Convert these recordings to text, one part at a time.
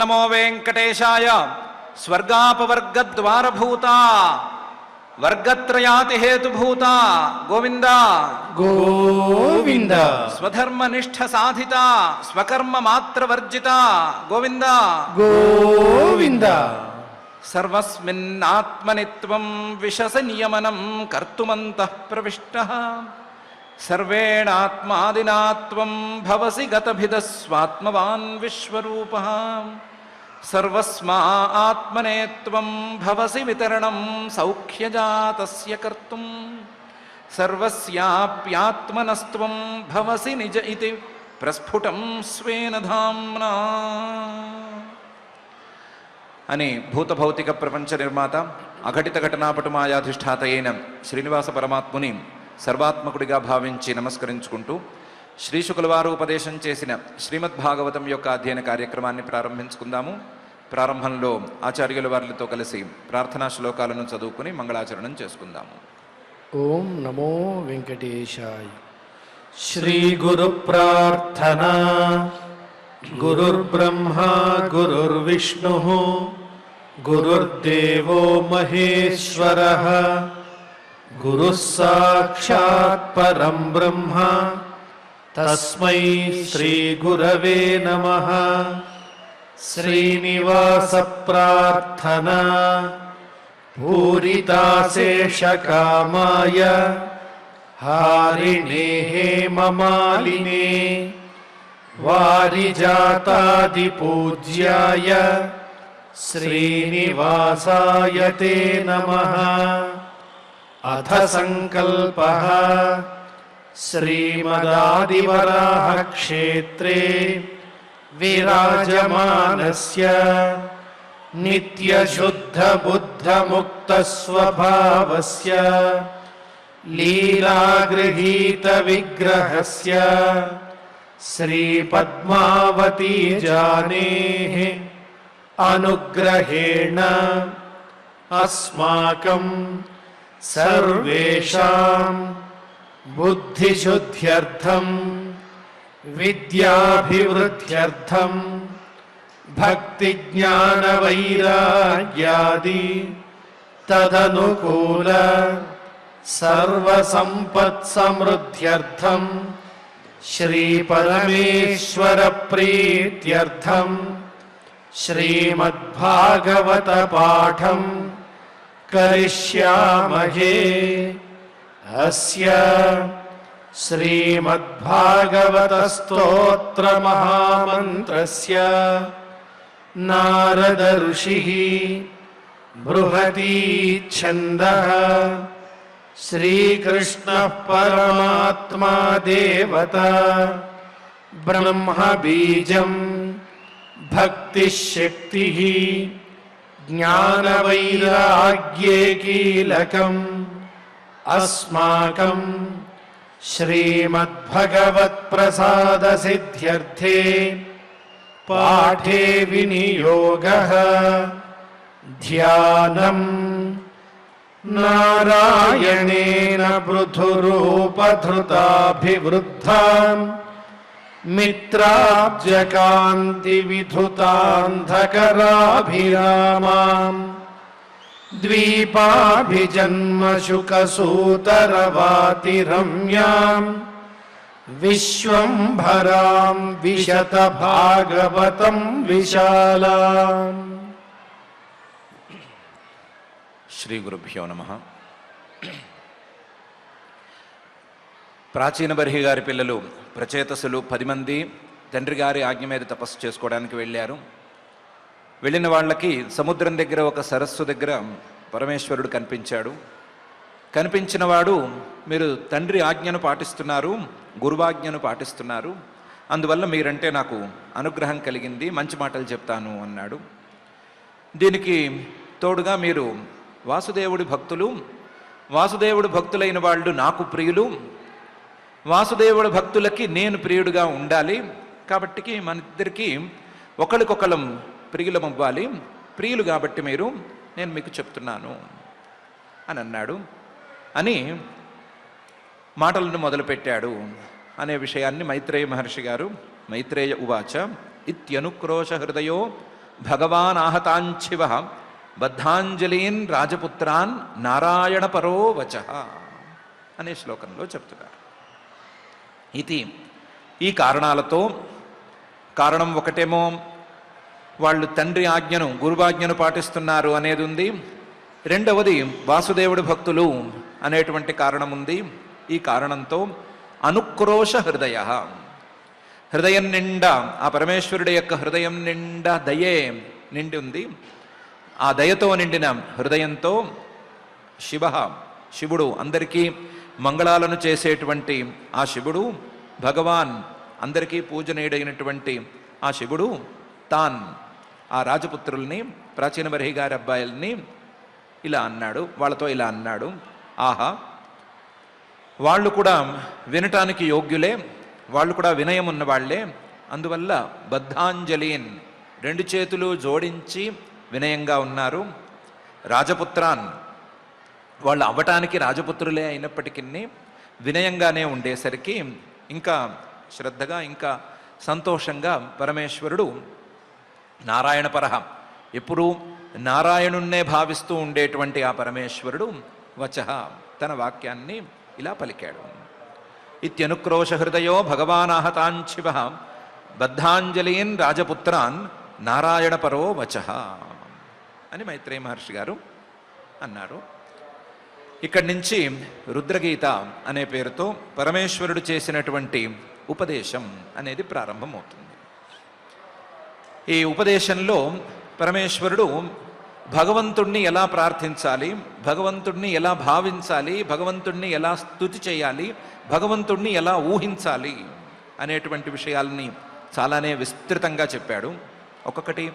నమో వెంకటేశాయ. స్వర్గాపవర్గద్వారభూత వర్గత్రయాతి హేతుభూత గోవింద గోవింద. స్వధర్మనిష్ఠ సాధిత స్వకర్మ మాత్రవర్జిత గోవింద గోవింద. సర్వస్మిన్నాత్మనిత్వం విశస నియమనం కర్తుమంతః ప్రవిష్టః సర్వేణాత్మాదినాత్వం భవసి గతభిదస్వాత్మవాన్ విశ్వరూపః సర్వస్మా ఆత్మనేత్వం భవసి వితరణం సౌఖ్యజాతస్య కర్తుం సర్వస్యాప్యాత్మనస్త్వం భవసి నిజ ఇతి ప్రస్ఫుటం స్వేన ధామ్నా అని భూతభౌతిక ప్రపంచ నిర్మాత అఘటిత ఘటనాపటుమాయాధిష్ఠాత అయిన శ్రీనివాస పరమాత్ముని సర్వాత్మకుడిగా భావించి నమస్కరించుకుంటూ శ్రీ శుక్లవారు ఉపదేశం చేసిన శ్రీమద్భాగవతం యొక్క అధ్యయన కార్యక్రమాన్ని ప్రారంభించుకుందాము. ప్రారంభంలో ఆచార్యుల వారితో కలిసి ప్రార్థనా శ్లోకాలను చదువుకుని మంగళాచరణం చేసుకుందాము. ఓం నమో వెంకటేశాయ. శ్రీ గురు ప్రార్థనా. గురుర్బ్రహ్మా గురుర్విష్ణుః గురుర్దేవో మహేశ్వరః గురుః సాక్షాత్ పరం బ్రహ్మ తస్మై శ్రీ గురవే నమః. శ్రీనివాస ప్రార్థనా. పూరితాశేషకామాయ హారిణే హేమమాలినే వారిజాతాదిపూజ్యాయ శ్రీనివాసాయ తే నమః. అథ సంకల్పః. శ్రీమదాదివరాహ క్షేత్రే విరాజమానస్య నిత్యశుద్ధబుద్ధముక్తస్వభావస్య లీలాగృహీత విగ్రహస్య శ్రీపద్మావతీ జానేః అనుగ్రహేణ అస్మాకం సర్వేషాం బుద్ధిశుద్ధ్యర్థం విద్యాభివృద్ధ్యర్థం భక్తిజ్ఞానవైరాగ్యాది తదనుకూల సర్వసంపత్సమృద్ధ్యర్థం శ్రీపరమేశ్వర ప్రీత్యర్థం శ్రీమద్భాగవత పాఠం కరిష్యామహే. అస్య శ్రీమద్భాగవత స్తోత్ర మహామంత్రస్య నారద ఋషిః బృహతీ ఛందః శ్రీకృష్ణః పరమాత్మా దేవతా బ్రహ్మ బీజం భక్తిశక్తిః జ్ఞానవైరాగ్యే కీలకం అస్మాకం శ్రీమద్భగవత్ప్రసాదసిద్ధ్యర్థే పాఠే వినియోగః. ధ్యానం నారాయణేన పృథురూపధృతాభివృద్ధాం మిత్రాబ్జకాంతి విధుతాంధకరాభిరామాం ద్వీపాభిజన్మశుకసూతరవాతి రమ్యాం విశ్వంభరాం విశత భాగవతం విశాలాం. శ్రీ గురుభ్యో నమః. ప్రాచీన బర్హి గారి పిల్లలు ప్రచేతసులు 10 మంది తండ్రి గారి ఆజ్ఞ మీద తపస్సు చేసుకోవడానికి వెళ్ళారు. వెళ్ళిన వాళ్ళకి సముద్రం దగ్గర ఒక సరస్సు దగ్గర పరమేశ్వరుడు కనిపించాడు. కనిపించిన వాడు, మీరు తండ్రి ఆజ్ఞను పాటిస్తున్నారు, గురువాజ్ఞను పాటిస్తున్నారు, అందువల్ల మీరంటే నాకు అనుగ్రహం కలిగింది, మంచి మాటలు చెప్తాను అన్నాడు. దీనికి తోడుగా మీరు వాసుదేవుడి భక్తులు, వాసుదేవుడి భక్తులైన వాళ్ళు నాకు ప్రియులు, వాసుదేవుడి భక్తులకి నేను ప్రియుడుగా ఉండాలి, కాబట్టికి మన ఇద్దరికి ఒకరికొకరం ప్రియులం అవ్వాలి, ప్రియులు కాబట్టి నేను మీకు చెప్తున్నాను అని అన్నాడు. అని మాటలను మొదలుపెట్టాడు అనే విషయాన్ని మైత్రేయ మహర్షి గారు మైత్రేయ ఉవాచ ఇత్యనుక్రోశ హృదయో భగవాన్ ఆహతాంశివ బద్ధాంజలీన్ రాజపుత్రాన్ నారాయణ పరో వచః అనే శ్లోకంలో చెప్తున్నారు. ఇది ఈ కారణాలతో, కారణం ఒకటేమో వాళ్ళు తండ్రి ఆజ్ఞను, గురువాజ్ఞను పాటిస్తున్నారు అనేది ఉంది. రెండవది వాసుదేవుడి భక్తులు అనేటువంటి కారణం ఉంది. ఈ కారణంతో అనుక్రోశ హృదయ, హృదయం నిండా, ఆ పరమేశ్వరుడి యొక్క హృదయం నిండా దయే నిండి ఉంది. ఆ దయతో నిండిన హృదయంతో శివుడు, అందరికీ మంగళాలను చేసేటువంటి ఆ శివుడు, భగవాన్ అందరికీ పూజనీయుడైనటువంటి ఆ శివుడు తాన్ ఆ రాజపుత్రుల్ని, ప్రాచీన బర్హి గారి అబ్బాయిల్ని ఇలా అన్నాడు, వాళ్ళతో ఇలా అన్నాడు, ఆహా వాళ్ళు కూడా వినటానికి యోగ్యులే, వాళ్ళు కూడా వినయం ఉన్నవాళ్లే, అందువల్ల బద్ధాంజలీన్, రెండు చేతులు జోడించి వినయంగా ఉన్నారు. రాజపుత్రాన్, వాళ్ళు అవ్వటానికి రాజపుత్రులే అయినప్పటికీ వినయంగానే ఉండేసరికి ఇంకా శ్రద్ధగా, ఇంకా సంతోషంగా పరమేశ్వరుడు నారాయణపరః, ఎప్పుడూ నారాయణున్నే భావిస్తూ ఉండేటువంటి ఆ పరమేశ్వరుడు వచః, తన వాక్యాన్ని ఇలా పలికాడు. ఇత్యనుక్రోశ హృదయో భగవానాహతాంశివ బద్ధాంజలీన్ రాజపుత్రాన్ నారాయణపరో వచః అని మైత్రేయ మహర్షి గారు అన్నారు. ఇక్కడి నుంచి రుద్రగీత అనే పేరుతో పరమేశ్వరుడు చేసినటువంటి ఉపదేశం అనేది ప్రారంభమవుతుంది. ఈ ఉపదేశంలో పరమేశ్వరుడు భగవంతుణ్ణి ఎలా ప్రార్థించాలి, భగవంతుణ్ణి ఎలా భావించాలి, భగవంతుణ్ణి ఎలా స్తుతి చేయాలి, భగవంతుణ్ణి ఎలా ఊహించాలి అనేటువంటి విషయాల్ని చాలానే విస్తృతంగా చెప్పాడు. ఒక్కొక్కటి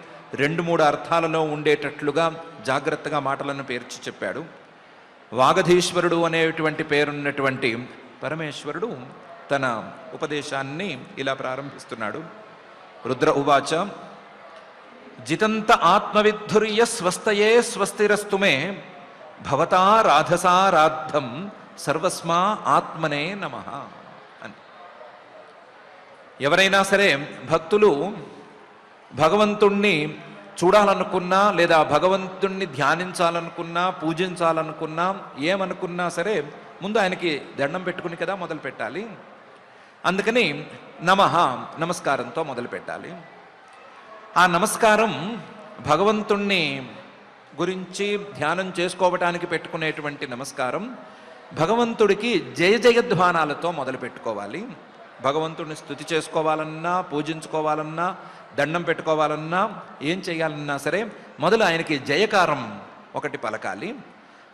2-3 అర్థాలలో ఉండేటట్లుగా జాగ్రత్తగా మాటలను పేర్చి చెప్పాడు. వాగధీశ్వరుడు అనేటువంటి పేరున్నటువంటి పరమేశ్వరుడు తన ఉపదేశాన్ని ఇలా ప్రారంభిస్తున్నాడు. రుద్ర ఉవాచ జితంత ఆత్మవిద్ధుర్య స్వస్తయే స్వస్తిరస్తుమే భవతా రాధసారాద్ధం సర్వస్మా ఆత్మనే నమః అని. ఎవరైనా సరే భక్తులు భగవంతుణ్ణి చూడాలనుకున్నా, లేదా భగవంతుణ్ణి ధ్యానించాలనుకున్నా, పూజించాలనుకున్నా, ఏమనుకున్నా సరే ముందు ఆయనకి దండం పెట్టుకుని కదా మొదలు పెట్టాలి. అందుకని నమః, నమస్కారంతో మొదలు పెట్టాలి. ఆ నమస్కారం భగవంతుణ్ణి గురించి ధ్యానం చేసుకోవటానికి పెట్టుకునేటువంటి నమస్కారం భగవంతుడికి జయ జయధ్వానాలతో మొదలు పెట్టుకోవాలి. భగవంతుడిని స్తుతి చేసుకోవాలన్నా, పూజించుకోవాలన్నా, దండం పెట్టుకోవాలన్నా, ఏం చేయాలన్నా సరే మొదలు ఆయనకి జయకారం ఒకటి పలకాలి.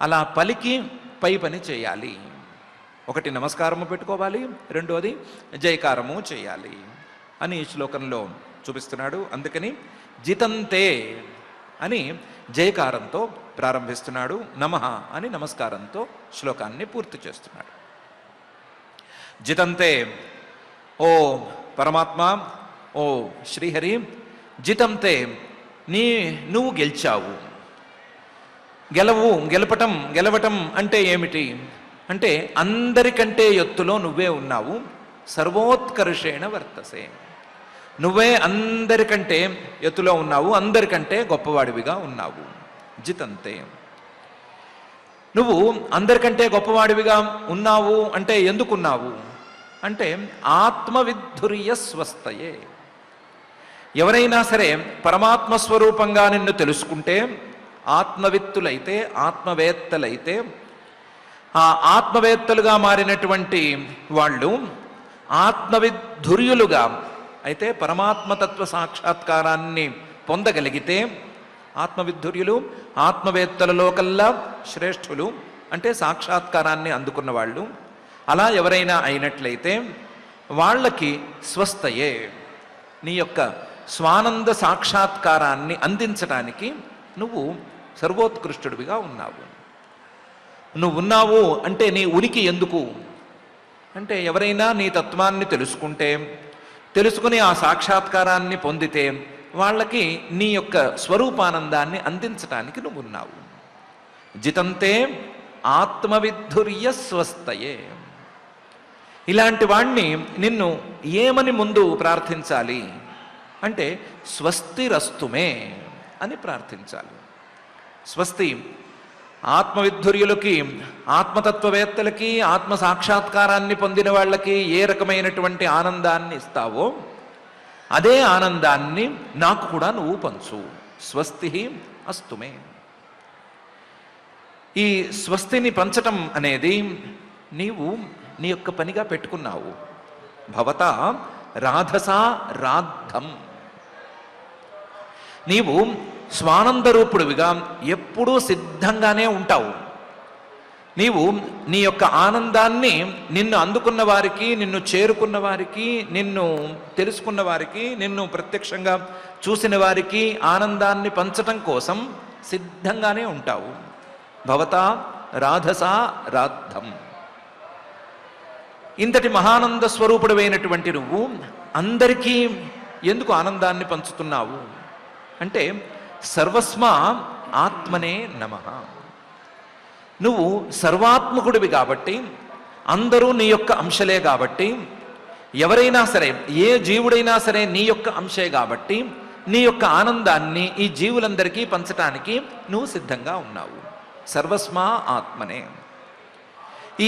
అలా పలికి పై పని చేయాలి. ఒకటి నమస్కారము పెట్టుకోవాలి, రెండోది జయకారము చేయాలి అని ఈ శ్లోకంలో చూపిస్తున్నాడు. అందుకని జితంతే అని జయకారంతో ప్రారంభిస్తున్నాడు, నమః అని నమస్కారంతో శ్లోకాన్ని పూర్తి చేస్తున్నాడు. జితంతే, ఓ పరమాత్మ, ఓ శ్రీహరి, జితంతే నువ్వు గెలిచావు. గెలవటం అంటే ఏమిటి అంటే అందరికంటే ఎత్తులో నువ్వే ఉన్నావు. సర్వోత్కర్షేణ వర్తసే, నువ్వే అందరికంటే ఎత్తులో ఉన్నావు, అందరికంటే గొప్పవాడివిగా ఉన్నావు. జితంతే, నువ్వు అందరికంటే గొప్పవాడివిగా ఉన్నావు అంటే ఎందుకున్నావు అంటే ఆత్మవిద్ధుర్య స్వస్తయే. ఎవరైనా సరే పరమాత్మ స్వరూపంగా నిన్ను తెలుసుకుంటే, ఆత్మవిత్తులైతే, ఆత్మవేత్తలైతే, ఆ ఆత్మవేత్తలుగా మారినటువంటి వాళ్ళు ఆత్మవిద్ధుర్యులుగా అయితే పరమాత్మతత్వ సాక్షాత్కారాన్ని పొందగలిగితే, ఆత్మవిద్ధుర్యులు ఆత్మవేత్తలలో కల్లా శ్రేష్ఠులు అంటే సాక్షాత్కారాన్ని అందుకున్న వాళ్ళు. అలా ఎవరైనా అయినట్లయితే వాళ్ళకి స్వస్థయే, నీ యొక్క స్వానంద సాక్షాత్కారాన్ని అందించడానికి నువ్వు సర్వోత్కృష్టుడివిగా ఉన్నావు. నువ్వు ఉన్నావు అంటే నీ ఉనికి ఎందుకు అంటే ఎవరైనా నీ తత్వాన్ని తెలుసుకుని ఆ సాక్షాత్కారాన్ని పొందితే వాళ్ళకి నీ యొక్క స్వరూపానందాన్ని అందించటానికి నువ్వు ఉన్నావు. జితంతే ఆత్మవిద్ధుర్య స్వస్తయే. ఇలాంటి వాణ్ణి నిన్ను ఏమని ముందు ప్రార్థించాలి అంటే స్వస్తిరస్తుమే అని ప్రార్థించాలి. స్వస్తి ఆత్మవిద్ధుర్యులకి, ఆత్మతత్వవేత్తలకి, ఆత్మ సాక్షాత్కారాన్ని పొందిన వాళ్ళకి ఏ రకమైనటువంటి ఆనందాన్ని ఇస్తావో అదే ఆనందాన్ని నాకు కూడా నువ్వు పంచు. స్వస్తి అస్తుమే. ఈ స్వస్తిని పంచటం అనేది నీవు నీ యొక్క పనిగా పెట్టుకున్నావు. భవత రాధసా రాద్ధం. నీవు స్వానందరూపుడివిగా ఎప్పుడూ సిద్ధంగానే ఉంటావు. నీవు నీ యొక్క ఆనందాన్ని నిన్ను అందుకున్న వారికి, నిన్ను చేరుకున్న వారికి, నిన్ను తెలుసుకున్న వారికి, నిన్ను ప్రత్యక్షంగా చూసిన వారికి ఆనందాన్ని పంచటం కోసం సిద్ధంగానే ఉంటావు. భవతా రాధసా రాద్ధం. ఇంతటి మహానంద స్వరూపుడమైనటువంటి నువ్వు అందరికీ ఎందుకు ఆనందాన్ని పంచుతున్నావు అంటే సర్వస్మా ఆత్మనే నమః. నువ్వు సర్వాత్మకుడివి కాబట్టి, అందరూ నీ యొక్క అంశలే కాబట్టి, ఎవరైనా సరే ఏ జీవుడైనా సరే నీ యొక్క అంశే కాబట్టి నీ యొక్క ఆనందాన్ని ఈ జీవులందరికీ పంచటానికి నువ్వు సిద్ధంగా ఉన్నావు. సర్వస్మా ఆత్మనే. ఈ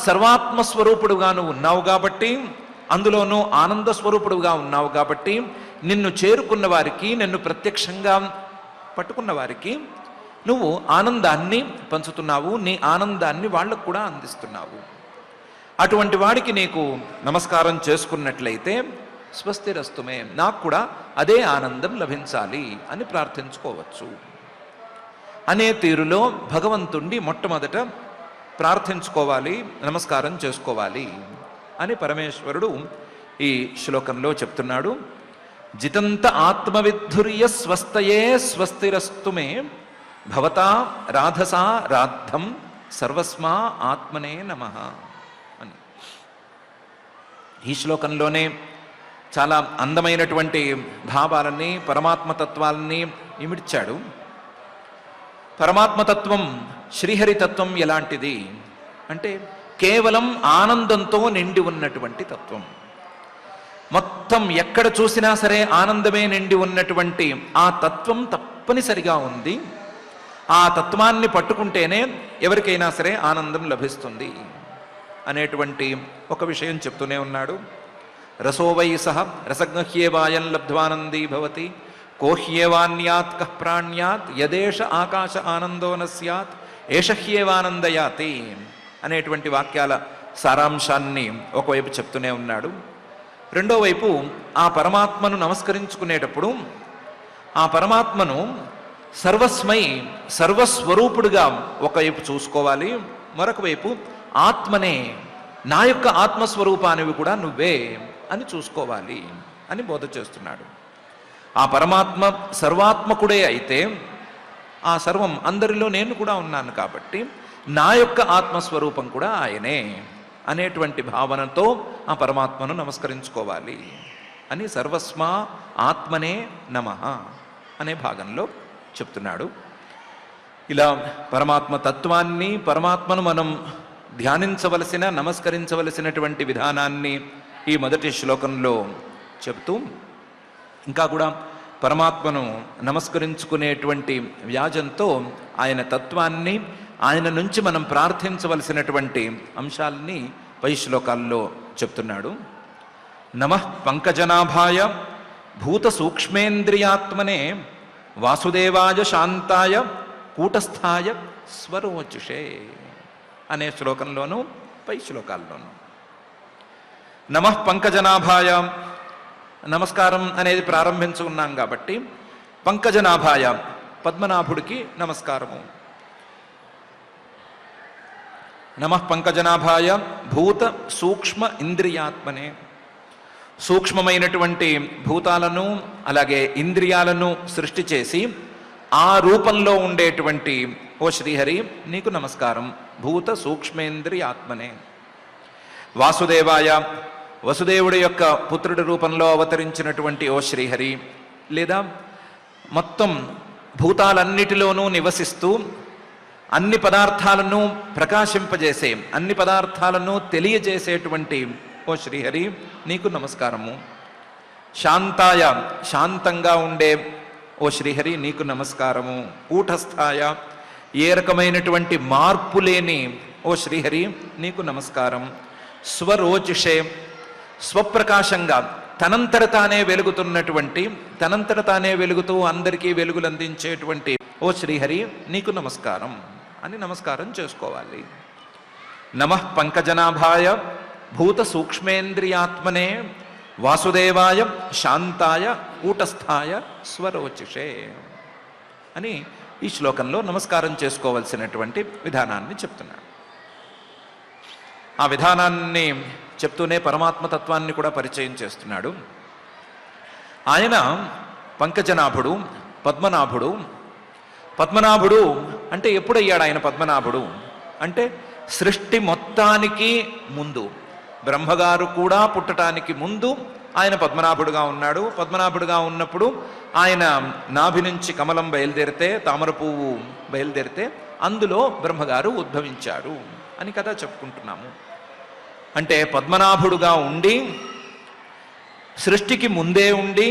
సర్వాత్మస్వరూపుడుగా నువ్వు ఉన్నావు కాబట్టి, అందులోనూ ఆనంద స్వరూపుడుగా ఉన్నావు కాబట్టి నిన్ను చేరుకున్న వారికి, నిన్ను ప్రత్యక్షంగా పట్టుకున్న వారికి నువ్వు ఆనందాన్ని పంచుతున్నావు. నీ ఆనందాన్ని వాళ్ళకు కూడా అందిస్తున్నావు. అటువంటి వాడికి నీకు నమస్కారం చేసుకున్నట్లయితే స్వస్తిరస్తుమే, నాకు కూడా అదే ఆనందం లభించాలి అని ప్రార్థించుకోవచ్చు. అనే తీరులో భగవంతుణ్ణి మొట్టమొదట ప్రార్థించుకోవాలి, నమస్కారం చేసుకోవాలి అని పరమేశ్వరుడు ఈ శ్లోకంలో చెప్తున్నాడు. జితంత ఆత్మవిద్ధుర్య స్వస్తయే స్వస్తిరస్తుమే భవతా రాధసా రాద్ధం సర్వస్మా ఆత్మనే నమః అని. ఈ శ్లోకంలోనే చాలా అందమైనటువంటి భావాలని, పరమాత్మతత్వాలని ఇమిడ్చాడు. పరమాత్మతత్వం, శ్రీహరితత్వం ఎలాంటిది అంటే కేవలం ఆనందంతో నిండి ఉన్నటువంటి తత్వం. మొత్తం ఎక్కడ చూసినా సరే ఆనందమే నిండి ఉన్నటువంటి ఆ తత్వం తప్పనిసరిగా ఉంది. ఆ తత్వాన్ని పట్టుకుంటేనే ఎవరికైనా సరే ఆనందం లభిస్తుంది అనేటువంటి ఒక విషయం చెప్తూనే ఉన్నాడు. రసోవై సహ రసగ్రహ్యేవాయం లబ్ధ్వానందీ భవతి కోహ్యేవాన్యాత్ కః ప్రాణ్యాత్ యదేష ఆకాశ ఆనందో న స్యాత్ ఏష హ్యేవానందయాతి అనేటువంటి వాక్యాల సారాంశాన్ని ఒకవైపు చెప్తూనే ఉన్నాడు. రెండో వైపు ఆ పరమాత్మను నమస్కరించుకునేటప్పుడు ఆ పరమాత్మను సర్వస్మై, సర్వస్వరూపుడుగా ఒకవైపు చూసుకోవాలి. మరొక వైపు ఆత్మనే, నా యొక్క ఆత్మస్వరూపానివి కూడా నువ్వే అని చూసుకోవాలి అని బోధ చేస్తున్నాడు. ఆ పరమాత్మ సర్వాత్మకుడే అయితే ఆ సర్వం అందరిలో నేను కూడా ఉన్నాను కాబట్టి నా యొక్క ఆత్మస్వరూపం కూడా ఆయనే అనేటువంటి భావనతో ఆ పరమాత్మను నమస్కరించుకోవాలి అని సర్వస్మా ఆత్మనే నమః అనే భాగంలో చెప్తున్నాడు. ఇలా పరమాత్మ తత్వాన్ని, పరమాత్మను మనం ధ్యానించవలసిన, నమస్కరించవలసినటువంటి విధానాన్ని ఈ మొదటి శ్లోకంలో చెబుతూ ఇంకా కూడా పరమాత్మను నమస్కరించుకునేటువంటి వ్యాజంతో ఆయన తత్వాన్ని, ఆయన నుంచి మనం ప్రార్థించవలసినటువంటి అంశాలని పై శ్లోకాల్లో చెప్తున్నాడు. నమః పంకజనాభాయ భూత సూక్ష్మేంద్రియాత్మనే వాసుదేవాయ శాంతాయ కూటస్థాయ స్వరోచుషే అనే శ్లోకంలోనూ పై శ్లోకాల్లోనూ నమః పంకజనాభాయ, నమస్కారం అనేది ప్రారంభించుకున్నాం కాబట్టి పంకజనాభాయ పద్మనాభుడికి నమస్కారము. నమః పంకజనాభాయ భూత సూక్ష్మ ఇంద్రియాత్మనే, సూక్ష్మమైనటువంటి భూతాలను అలాగే ఇంద్రియాలను సృష్టి చేసి ఆ రూపంలో ఉండేటువంటి ఓ శ్రీహరి నీకు నమస్కారం. భూత సూక్ష్మేంద్రియాత్మనే. వాసుదేవాయ, వసుదేవుడి యొక్క పుత్రుడి రూపంలో అవతరించినటువంటి ఓ శ్రీహరి, లేదా మొత్తం భూతాలన్నిటిలోనూ నివసిస్తూ అన్ని పదార్థాలను ప్రకాశింపజేసే, అన్ని పదార్థాలను తెలియజేసేటువంటి ఓ శ్రీహరి నీకు నమస్కారము. శాంతాయ, శాంతంగా ఉండే ఓ శ్రీహరి నీకు నమస్కారము. కూటస్థాయ, ఏ రకమైనటువంటి మార్పు లేని ఓ శ్రీహరి నీకు నమస్కారం. స్వరోచిషే, స్వప్రకాశంగా తనంతట తానే వెలుగుతున్నటువంటి, తనంతట తానే వెలుగుతూ అందరికీ వెలుగులు అందించేటువంటి ఓ శ్రీహరి నీకు నమస్కారం అని నమస్కారం చేసుకోవాలి. నమః పంకజనాభాయ భూత సూక్ష్మేంద్రియాత్మనే వాసుదేవాయ శాంతాయ కూటస్థాయ స్వరోచిషే అని ఈ శ్లోకంలో నమస్కారం చేసుకోవలసినటువంటి విధానాన్ని చెప్తున్నాడు. ఆ విధానాన్ని చెప్తూనే పరమాత్మతత్వాన్ని కూడా పరిచయం చేస్తున్నాడు. ఆయన పంకజనాభుడు, పద్మనాభుడు. పద్మనాభుడు అంటే ఎప్పుడయ్యాడు ఆయన పద్మనాభుడు అంటే సృష్టి మొత్తానికి ముందు, బ్రహ్మగారు కూడా పుట్టడానికి ముందు ఆయన పద్మనాభుడుగా ఉన్నాడు. పద్మనాభుడుగా ఉన్నప్పుడు ఆయన నాభి నుంచి కమలం బయలుదేరితే, తామర పువ్వు బయలుదేరితే అందులో బ్రహ్మగారు ఉద్భవించాడు అని కదా చెప్పుకుంటున్నాము. అంటే పద్మనాభుడుగా ఉండి, సృష్టికి ముందే ఉండి,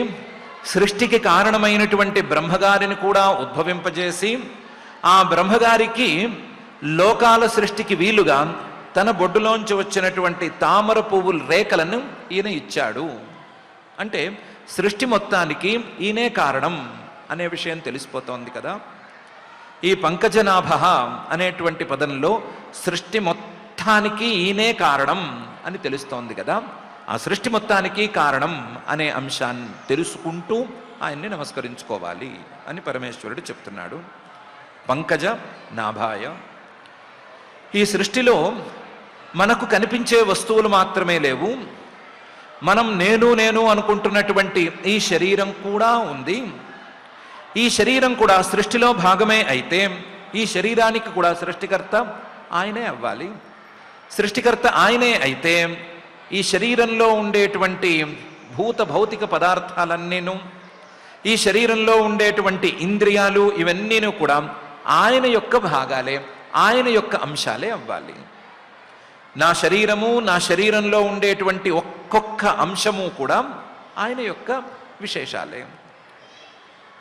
సృష్టికి కారణమైనటువంటి బ్రహ్మగారిని కూడా ఉద్భవింపజేసి, ఆ బ్రహ్మగారికి లోకాల సృష్టికి వీలుగా తన బొడ్డులోంచి వచ్చినటువంటి తామర పువ్వుల రేఖలను ఈయన ఇచ్చాడు. అంటే సృష్టి మొత్తానికి ఈయనే కారణం అనే విషయం తెలిసిపోతోంది కదా. ఈ పంకజనాభ అనేటువంటి పదంలో సృష్టి మొత్తానికి ఈయనే కారణం అని తెలుస్తోంది కదా. ఆ సృష్టి మొత్తానికి కారణం అనే అంశాన్ని తెలుసుకుంటూ ఆయన్ని నమస్కరించుకోవాలి అని పరమేశ్వరుడు చెప్తున్నాడు. పంకజ నాభాయ. ఈ సృష్టిలో మనకు కనిపించే వస్తువులు మాత్రమే లేవు. మనం నేను అనుకుంటున్నటువంటి ఈ శరీరం కూడా ఉంది. ఈ శరీరం కూడా సృష్టిలో భాగమే అయితే ఈ శరీరానికి కూడా సృష్టికర్త ఆయనే అవ్వాలి. సృష్టికర్త ఆయనే అయితే ఈ శరీరంలో ఉండేటువంటి భూత భౌతిక పదార్థాలన్నీను, ఈ శరీరంలో ఉండేటువంటి ఇంద్రియాలు ఇవన్నీను కూడా ఆయన యొక్క భాగాలే, ఆయన యొక్క అంశాలే అవ్వాలి. నా శరీరము, నా శరీరంలో ఉండేటువంటి ఒక్కొక్క అంశము కూడా ఆయన యొక్క విశేషాలే.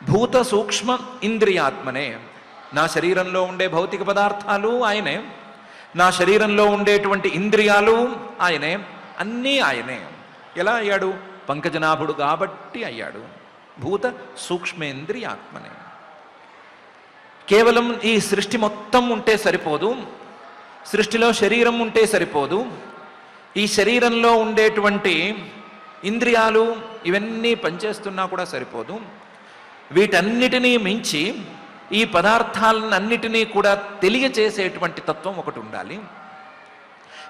భూత సూక్ష్మ ఇంద్రియాత్మనే. నా శరీరంలో ఉండే భౌతిక పదార్థాలు ఆయనే, నా శరీరంలో ఉండేటువంటి ఇంద్రియాలు ఆయనే, అన్నీ ఆయనే. ఎలా అయ్యాడు? పంకజనాభుడు కాబట్టి అయ్యాడు. భూత సూక్ష్మేంద్రియాత్మనే. కేవలం ఈ సృష్టి మొత్తం ఉంటే సరిపోదు, సృష్టిలో శరీరం ఉంటే సరిపోదు, ఈ శరీరంలో ఉండేటువంటి ఇంద్రియాలు ఇవన్నీ పనిచేస్తున్నా కూడా సరిపోదు. వీటన్నిటినీ మించి ఈ పదార్థాలన్నిటినీ కూడా తెలియచేసేటువంటి తత్వం ఒకటి ఉండాలి.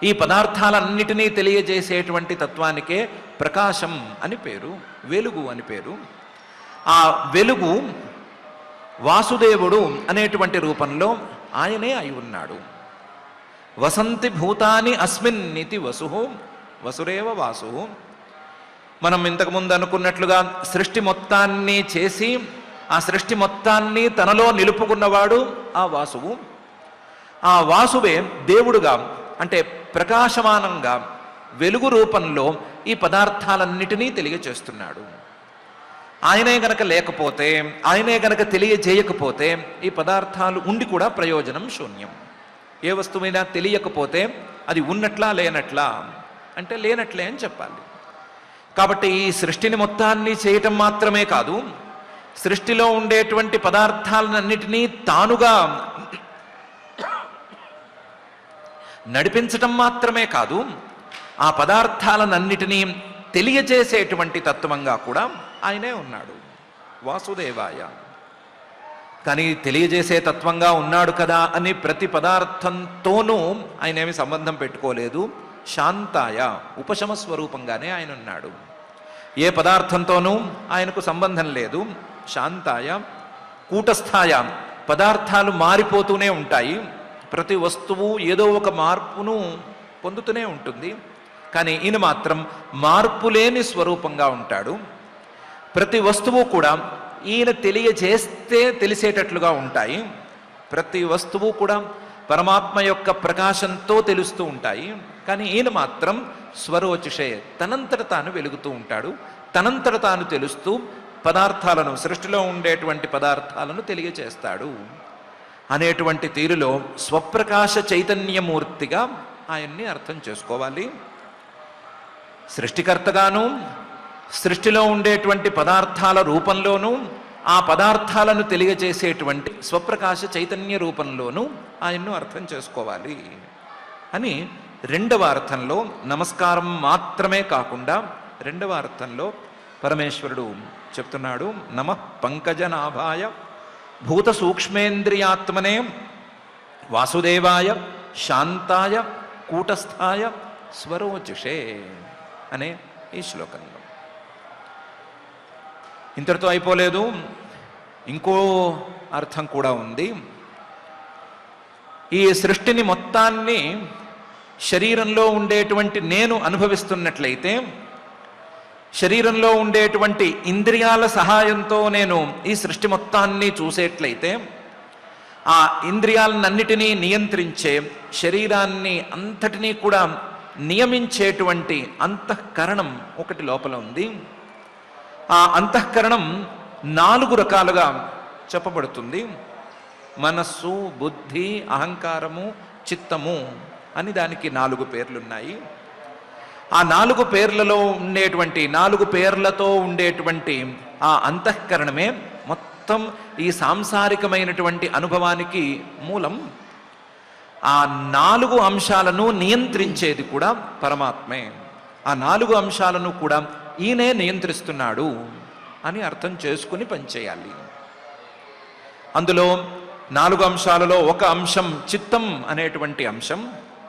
ఈ పదార్థాలన్నిటినీ తెలియజేసేటువంటి తత్వానికే ప్రకాశం అని పేరు, వెలుగు అని పేరు. ఆ వెలుగు వాసుదేవుడు అనేటువంటి రూపంలో ఆయనే అయి ఉన్నాడు. వసంతి భూతాని అస్మిన్ నితి వసు, వసురేవ వాసు. మనం ఇంతకుముందు అనుకున్నట్లుగా సృష్టి మొత్తాన్ని చేసి ఆ సృష్టి మొత్తాన్ని తనలో నిలుపుకున్నవాడు ఆ వాసువు. ఆ వాసువే దేవుడుగా, అంటే ప్రకాశమానంగా వెలుగు రూపంలో ఈ పదార్థాలన్నిటినీ తెలియచేస్తున్నాడు. ఆయనే గనక లేకపోతే, ఆయనే గనక తెలియజేయకపోతే ఈ పదార్థాలు ఉండి కూడా ప్రయోజనం శూన్యం. ఏ వస్తువైనా తెలియకపోతే అది ఉన్నట్లా లేనట్లా అంటే లేనట్లే అని చెప్పాలి. కాబట్టి ఈ సృష్టిని మొత్తాన్ని చేయటం మాత్రమే కాదు, సృష్టిలో ఉండేటువంటి పదార్థాలన్నిటినీ తానుగా నడిపించటం మాత్రమే కాదు, ఆ పదార్థాలన్నిటినీ తెలియజేసేటువంటి తత్వంగా కూడా ఆయనే ఉన్నాడు. వాసుదేవాయ. కానీ తెలియజేసే తత్వంగా ఉన్నాడు కదా అని ప్రతి పదార్థంతోనూ ఆయన ఏమి సంబంధం పెట్టుకోలేదు. శాంతాయ, ఉపశమ స్వరూపంగానే ఆయన ఉన్నాడు. ఏ పదార్థంతోనూ ఆయనకు సంబంధం లేదు. శాంతాయ. కూటస్థాయ. పదార్థాలు మారిపోతూనే ఉంటాయి, ప్రతి వస్తువు ఏదో ఒక మార్పును పొందుతూనే ఉంటుంది. కానీ ఈయన మాత్రం మార్పు లేని స్వరూపంగా ఉంటాడు. ప్రతి వస్తువు కూడా ఈయన తెలియజేస్తే తెలిసేటట్లుగా ఉంటాయి. ప్రతి వస్తువు కూడా పరమాత్మ యొక్క ప్రకాశంతో తెలుస్తూ ఉంటాయి. కానీ ఈయన మాత్రం స్వరోచిషే, తనంతట తాను వెలుగుతూ ఉంటాడు, తనంతట తాను తెలుస్తూ పదార్థాలను, సృష్టిలో ఉండేటువంటి పదార్థాలను తెలియచేస్తాడు అనేటువంటి తీరులో స్వప్రకాశ చైతన్యమూర్తిగా ఆయన్ని అర్థం చేసుకోవాలి. సృష్టికర్తగాను, సృష్టిలో ఉండేటువంటి పదార్థాల రూపంలోనూ, ఆ పదార్థాలను తెలియజేసేటువంటి స్వప్రకాశ చైతన్య రూపంలోనూ ఆయన్ను అర్థం చేసుకోవాలి అని రెండవ అర్థంలో, నమస్కారం మాత్రమే కాకుండా రెండవ అర్థంలో పరమేశ్వరుడు చెప్తున్నాడు. నమః పంకజనాభాయ భూత సూక్ష్మేంద్రియాత్మనే వాసుదేవాయ శాంతాయ కూటస్థాయ స్వరోచిషే అనే ఈ శ్లోకంలో. ఇంతటితో అయిపోలేదు, ఇంకో అర్థం కూడా ఉంది. ఈ సృష్టిని మొత్తాన్ని శరీరంలో ఉండేటువంటి నేను అనుభవిస్తున్నట్లయితే, శరీరంలో ఉండేటువంటి ఇంద్రియాల సహాయంతో నేను ఈ సృష్టి మొత్తాన్ని చూసేట్లయితే, ఆ ఇంద్రియాలన్నిటినీ నియంత్రించే, శరీరాన్ని అంతటినీ కూడా నియమించేటువంటి అంతఃకరణం ఒకటి లోపల ఉంది. ఆ అంతఃకరణం 4 రకాలుగా చెప్పబడుతుంది. మనస్సు, బుద్ధి, అహంకారము, చిత్తము అని దానికి 4 పేర్లున్నాయి. ఆ 4 పేర్లలో ఉండేటువంటి, 4 పేర్లతో ఉండేటువంటి ఆ అంతఃకరణమే మొత్తం ఈ సాంసారికమైనటువంటి అనుభవానికి మూలం. ఆ 4 అంశాలను నియంత్రించేది కూడా పరమాత్మే. ఆ 4 అంశాలను కూడా ఈయనే నియంత్రిస్తున్నాడు అని అర్థం చేసుకుని పనిచేయాలి. అందులో 4 అంశాలలో ఒక అంశం చిత్తం అనేటువంటి అంశం.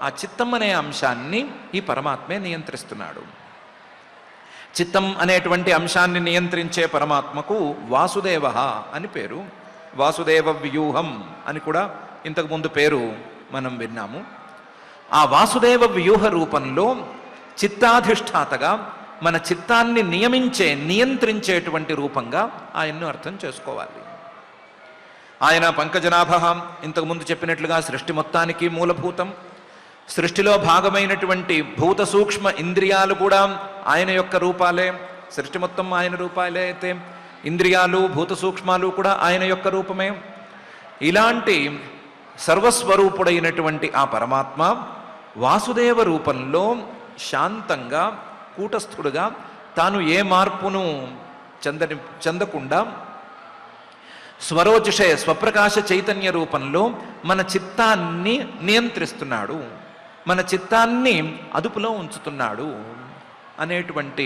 ఆ చిత్తం అనే అంశాన్ని ఈ పరమాత్మే నియంత్రిస్తున్నాడు. చిత్తం అనేటువంటి అంశాన్ని నియంత్రించే పరమాత్మకు వాసుదేవ అని పేరు. వాసుదేవ వ్యూహం అని కూడా ఇంతకుముందు పేరు మనం విన్నాము. ఆ వాసుదేవ వ్యూహ రూపంలో చిత్తాధిష్ఠాతగా మన చిత్తాన్ని నియంత్రించేటువంటి రూపంగా ఆయన్ను అర్థం చేసుకోవాలి. ఆయన పంకజనాభ, ఇంతకుముందు చెప్పినట్లుగా సృష్టి మొత్తానికి మూలభూతం. సృష్టిలో భాగమైనటువంటి భూత సూక్ష్మ ఇంద్రియాలు కూడా ఆయన యొక్క రూపాలే. సృష్టి మొత్తం ఆయన రూపాలే అయితే ఇంద్రియాలు, భూత సూక్ష్మాలు కూడా ఆయన యొక్క రూపమే. ఇలాంటి సర్వస్వరూపుడైనటువంటి ఆ పరమాత్మ వాసుదేవ రూపంలో శాంతంగా, కూటస్థుడుగా, తాను ఏ మార్పును చెందకుండా స్వరోచిషే, స్వప్రకాశ చైతన్య రూపంలో మన చిత్తాన్ని నియంత్రిస్తున్నాడు, మన చిత్తాన్ని అదుపులో ఉంచుతున్నాడు అనేటువంటి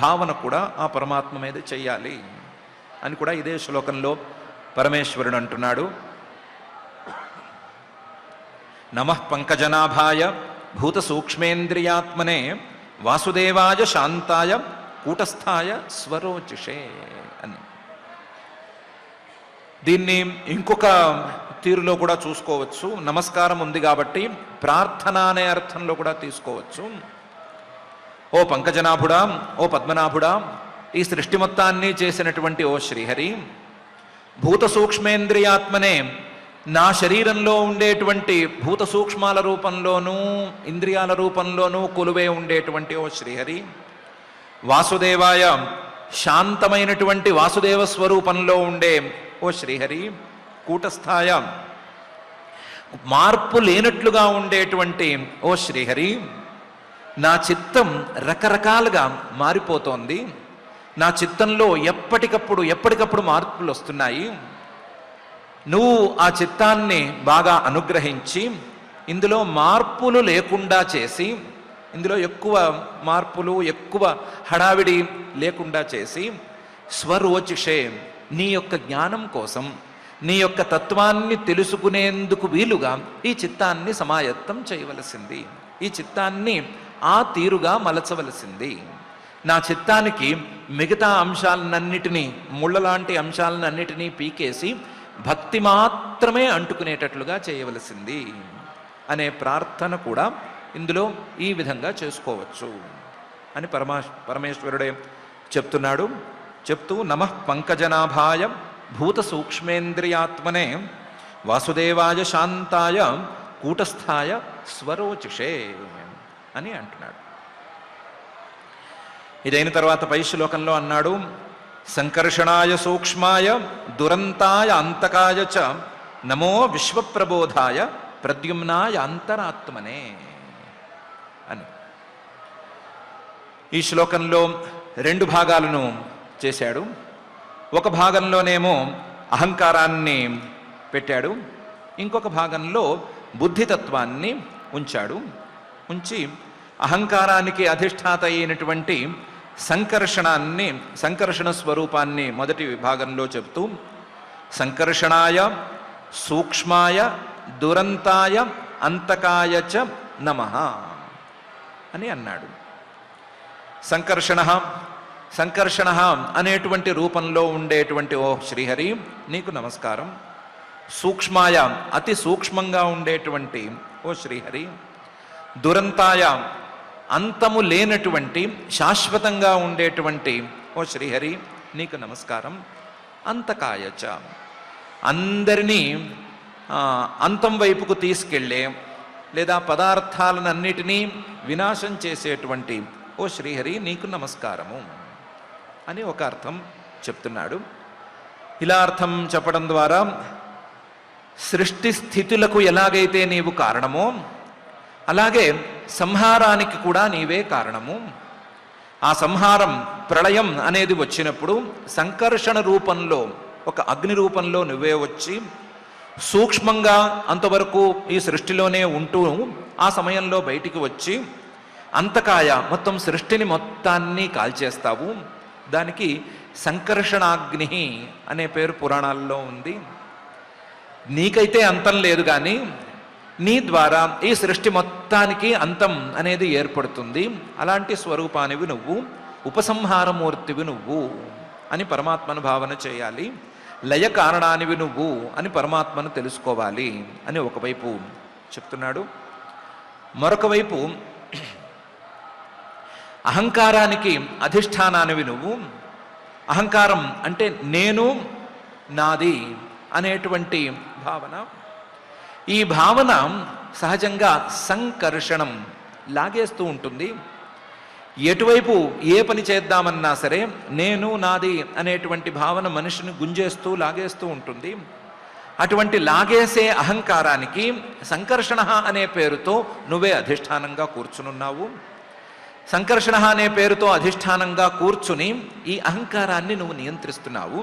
భావన కూడా ఆ పరమాత్మ మీద చెయ్యాలి అని కూడా ఇదే శ్లోకంలో పరమేశ్వరుడు అంటున్నాడు. నమః పంకజనాభాయ భూత సూక్ష్మేంద్రియాత్మనే వాసుదేవాయ శాంతాయ కూటస్థాయ స్వరోచిషే అని. దీన్ని ఇంకొక తీరులో కూడా చూసుకోవచ్చు. నమస్కారం ఉంది కాబట్టి ప్రార్థన అనే అర్థంలో కూడా తీసుకోవచ్చు. ఓ పంకజనాభుడా, ఓ పద్మనాభుడా, ఈ సృష్టి మొత్తాన్ని చేసినటువంటి ఓ శ్రీహరి, భూత సూక్ష్మేంద్రియాత్మనే, నా శరీరంలో ఉండేటువంటి భూత సూక్ష్మాల రూపంలోనూ ఇంద్రియాల రూపంలోనూ కొలువే ఉండేటువంటి ఓ శ్రీహరి, వాసుదేవాయ, శాంతమైనటువంటి వాసుదేవ స్వరూపంలో ఉండే ఓ శ్రీహరి, కూటస్థాయ, మార్పు లేనట్లుగా ఉండేటువంటి ఓ శ్రీహరి, నా చిత్తం రకరకాలుగా మారిపోతోంది. నా చిత్తంలో ఎప్పటికప్పుడు మార్పులు వస్తున్నాయి. నువ్వు ఆ చిత్తాన్ని బాగా అనుగ్రహించి ఇందులో మార్పులు లేకుండా చేసి, ఇందులో ఎక్కువ మార్పులు, ఎక్కువ హడావిడి లేకుండా చేసి, స్వరోచిషే, నీ యొక్క జ్ఞానం కోసం, నీ యొక్క తత్వాన్ని తెలుసుకునేందుకు వీలుగా ఈ చిత్తాన్ని సమాయత్తం చేయవలసింది, ఈ చిత్తాన్ని ఆ తీరుగా మలచవలసింది. నా చిత్తానికి మిగతా అంశాలన్నిటినీ, ముళ్ళలాంటి అంశాలన్నిటినీ పీకేసి భక్తి మాత్రమే అంటుకునేటట్లుగా చేయవలసింది అనే ప్రార్థన కూడా ఇందులో ఈ విధంగా చేసుకోవచ్చు అని పరమేశ్వరుడే చెప్తున్నాడు. చెప్తూ నమః పంకజనాభాయ భూత సూక్ష్మేంద్రియాత్మనే వాసుదేవాయ శాంతాయ కూటస్థాయ స్వరోచిషే అని అంటున్నాడు. ఇదైన తర్వాత పై శ్లోకంలో అన్నాడు, సంకర్షణాయ సూక్ష్మాయ దురంతాయ అంతకాయ చ నమో విశ్వప్రబోధాయ ప్రద్యుమ్నాయ అంతరాత్మనే అని. ఈ శ్లోకంలో రెండు భాగాలను చేశాడు. ఒక భాగంలోనేమో అహంకారాన్ని పెట్టాడు, ఇంకొక భాగంలో బుద్ధితత్వాన్ని ఉంచాడు. ఉంచి అహంకారానికి అధిష్టాత అయినటువంటి సంకర్షణ స్వరూపాన్ని మొదటి విభాగంలో చెప్తూ సంకర్షణాయ సూక్ష్మాయ దురంతాయ అంతకాయ చ నమః అని అన్నాడు. సంకర్షణ అనేటువంటి రూపంలో ఉండేటువంటి ఓ శ్రీహరి నీకు నమస్కారం. సూక్ష్మాయ అతి సూక్ష్మంగా ఉండేటువంటి ఓ శ్రీహరి, దురంతాయ అంతము లేనటువంటి శాశ్వతంగా ఉండేటువంటి ఓ శ్రీహరి నీకు నమస్కారం. అంతకాయచ అందరినీ అంతం వైపుకు తీసుకెళ్ళే లేదా పదార్థాలన్నిటినీ వినాశం చేసేటువంటి ఓ శ్రీహరి నీకు నమస్కారము అని ఒక అర్థం చెప్తున్నాడు. ఇలా అర్థం చెప్పడం ద్వారా సృష్టి స్థితులకు ఎలాగైతే నీవు కారణమో అలాగే సంహారానికి కూడా నీవే కారణము. ఆ సంహారం ప్రళయం అనేది వచ్చినప్పుడు సంకర్షణ రూపంలో ఒక అగ్ని రూపంలో నువ్వే వచ్చి సూక్ష్మంగా అంతవరకు ఈ సృష్టిలోనే ఉంటూ ఆ సమయంలో బయటికి వచ్చి అంతకాయ మొత్తం సృష్టిని మొత్తాన్ని కాల్చేస్తావు. దానికి సంకర్షణాగ్ని అనే పేరు పురాణాల్లో ఉంది. నీకైతే అంతం లేదు, కానీ నీ ద్వారా ఈ సృష్టి మొత్తానికి అంతం అనేది ఏర్పడుతుంది. అలాంటి స్వరూపానివి నువ్వు, ఉపసంహారమూర్తివి నువ్వు అని పరమాత్మను భావన చేయాలి. లయ కారణానివి నువ్వు అని పరమాత్మను తెలుసుకోవాలి అని ఒకవైపు చెప్తున్నాడు. మరొక వైపు అహంకారానికి అధిష్టానానివి నువ్వు. అహంకారం అంటే నేను, నాది అనేటువంటి భావన. ఈ భావన సహజంగా సంకర్షణం లాగేస్తూ ఉంటుంది. ఎటువైపు ఏ పని చేద్దామన్నా సరే నేను, నాది అనేటువంటి భావన మనిషిని గుంజేస్తూ లాగేస్తూ ఉంటుంది. అటువంటి లాగేసే అహంకారానికి సంకర్షణ అనే పేరుతో నువ్వే అధిష్టానంగా కూర్చునున్నావు. సంకర్షణ అనే పేరుతో అధిష్టానంగా కూర్చుని ఈ అహంకారాన్ని నువ్వు నియంత్రిస్తున్నావు.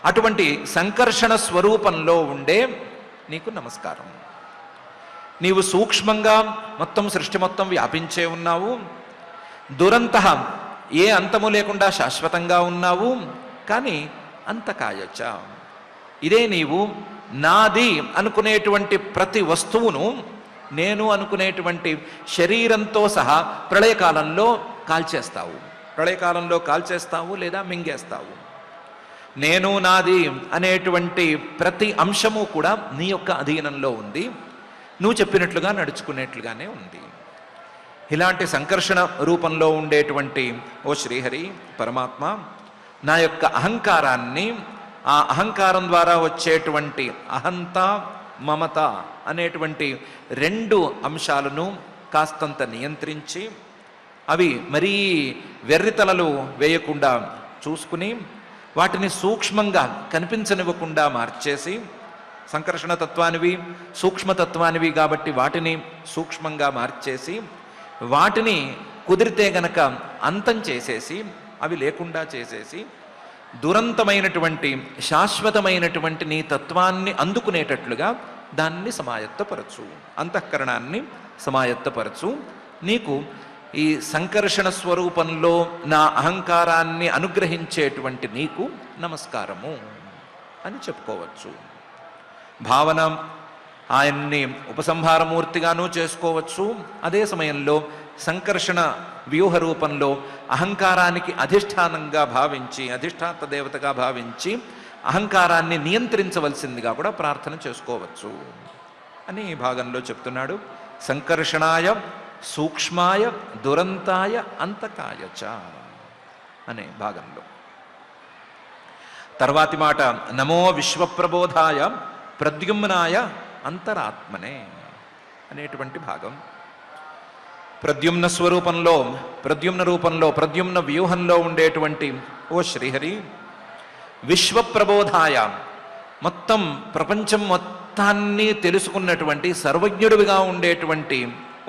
అటువంటి సంకర్షణ స్వరూపంలో ఉండే నీకు నమస్కారం. నీవు సూక్ష్మంగా మొత్తం సృష్టి మొత్తం వ్యాపించే ఉన్నావు. దురంత ఏ అంతము లేకుండా శాశ్వతంగా ఉన్నావు. కానీ అంతకాయచ ఇదే నీవు నాది అనుకునేటువంటి ప్రతి వస్తువును నేను అనుకునేటువంటి శరీరంతో సహా ప్రళయకాలంలో కాల్చేస్తావు. ప్రళయకాలంలో కాల్చేస్తావు లేదా మింగేస్తావు. నేను, నాది అనేటువంటి ప్రతి అంశము కూడా నీ యొక్క అధీనంలో ఉంది. నువ్వు చెప్పినట్లుగా నడుచుకునేట్లుగానే ఉంది. ఇలాంటి సంకర్షణ రూపంలో ఉండేటువంటి ఓ శ్రీహరి పరమాత్మ, నా యొక్క అహంకారాన్ని, ఆ అహంకారం ద్వారా వచ్చేటువంటి అహంత మమత అనేటువంటి రెండు అంశాలను కాస్తంత నియంత్రించి అవి మరీ వెర్రితలలు వేయకుండా చూసుకుని వాటిని సూక్ష్మంగా కనిపించనివ్వకుండా మార్చేసి, సంకర్షణ తత్వానివి సూక్ష్మతత్వానివి కాబట్టి వాటిని సూక్ష్మంగా మార్చేసి వాటిని కుదిరితే గనక అంతం చేసేసి అవి లేకుండా చేసేసి దురంతమైనటువంటి శాశ్వతమైనటువంటి నీ తత్వాన్ని అందుకునేటట్లుగా దాన్ని సమాయత్తపరచు, అంతఃకరణాన్ని సమాయత్తపరచు. నీకు ఈ సంకర్షణ స్వరూపంలో నా అహంకారాన్ని అనుగ్రహించేటువంటి నీకు నమస్కారము అని చెప్పుకోవచ్చు. భావన ఆయన్ని ఉపసంహారమూర్తిగానూ చేసుకోవచ్చు. అదే సమయంలో సంకర్షణ వ్యూహ రూపంలో అహంకారానికి అధిష్టానంగా భావించి, అధిష్టాత దేవతగా భావించి అహంకారాన్ని నియంత్రించవలసిందిగా కూడా ప్రార్థన చేసుకోవచ్చు అని ఈ భాగంలో చెప్తున్నాడు. సంకర్షణాయ సూక్ష్మాయ దురంతాయ అంతకాయచ అనే భాగంలో. తర్వాతి మాట నమో విశ్వప్రబోధాయ ప్రద్యుమ్నాయ అంతరాత్మనే అనేటువంటి భాగం. ప్రద్యుమ్న స్వరూపంలో, ప్రద్యుమ్న రూపంలో, ప్రద్యుమ్న వ్యూహంలో ఉండేటువంటి ఓ శ్రీహరి, విశ్వప్రబోధాయ, మొత్తం ప్రపంచం మొత్తాన్ని తెలుసుకున్నటువంటి సర్వజ్ఞుడివిగా ఉండేటువంటి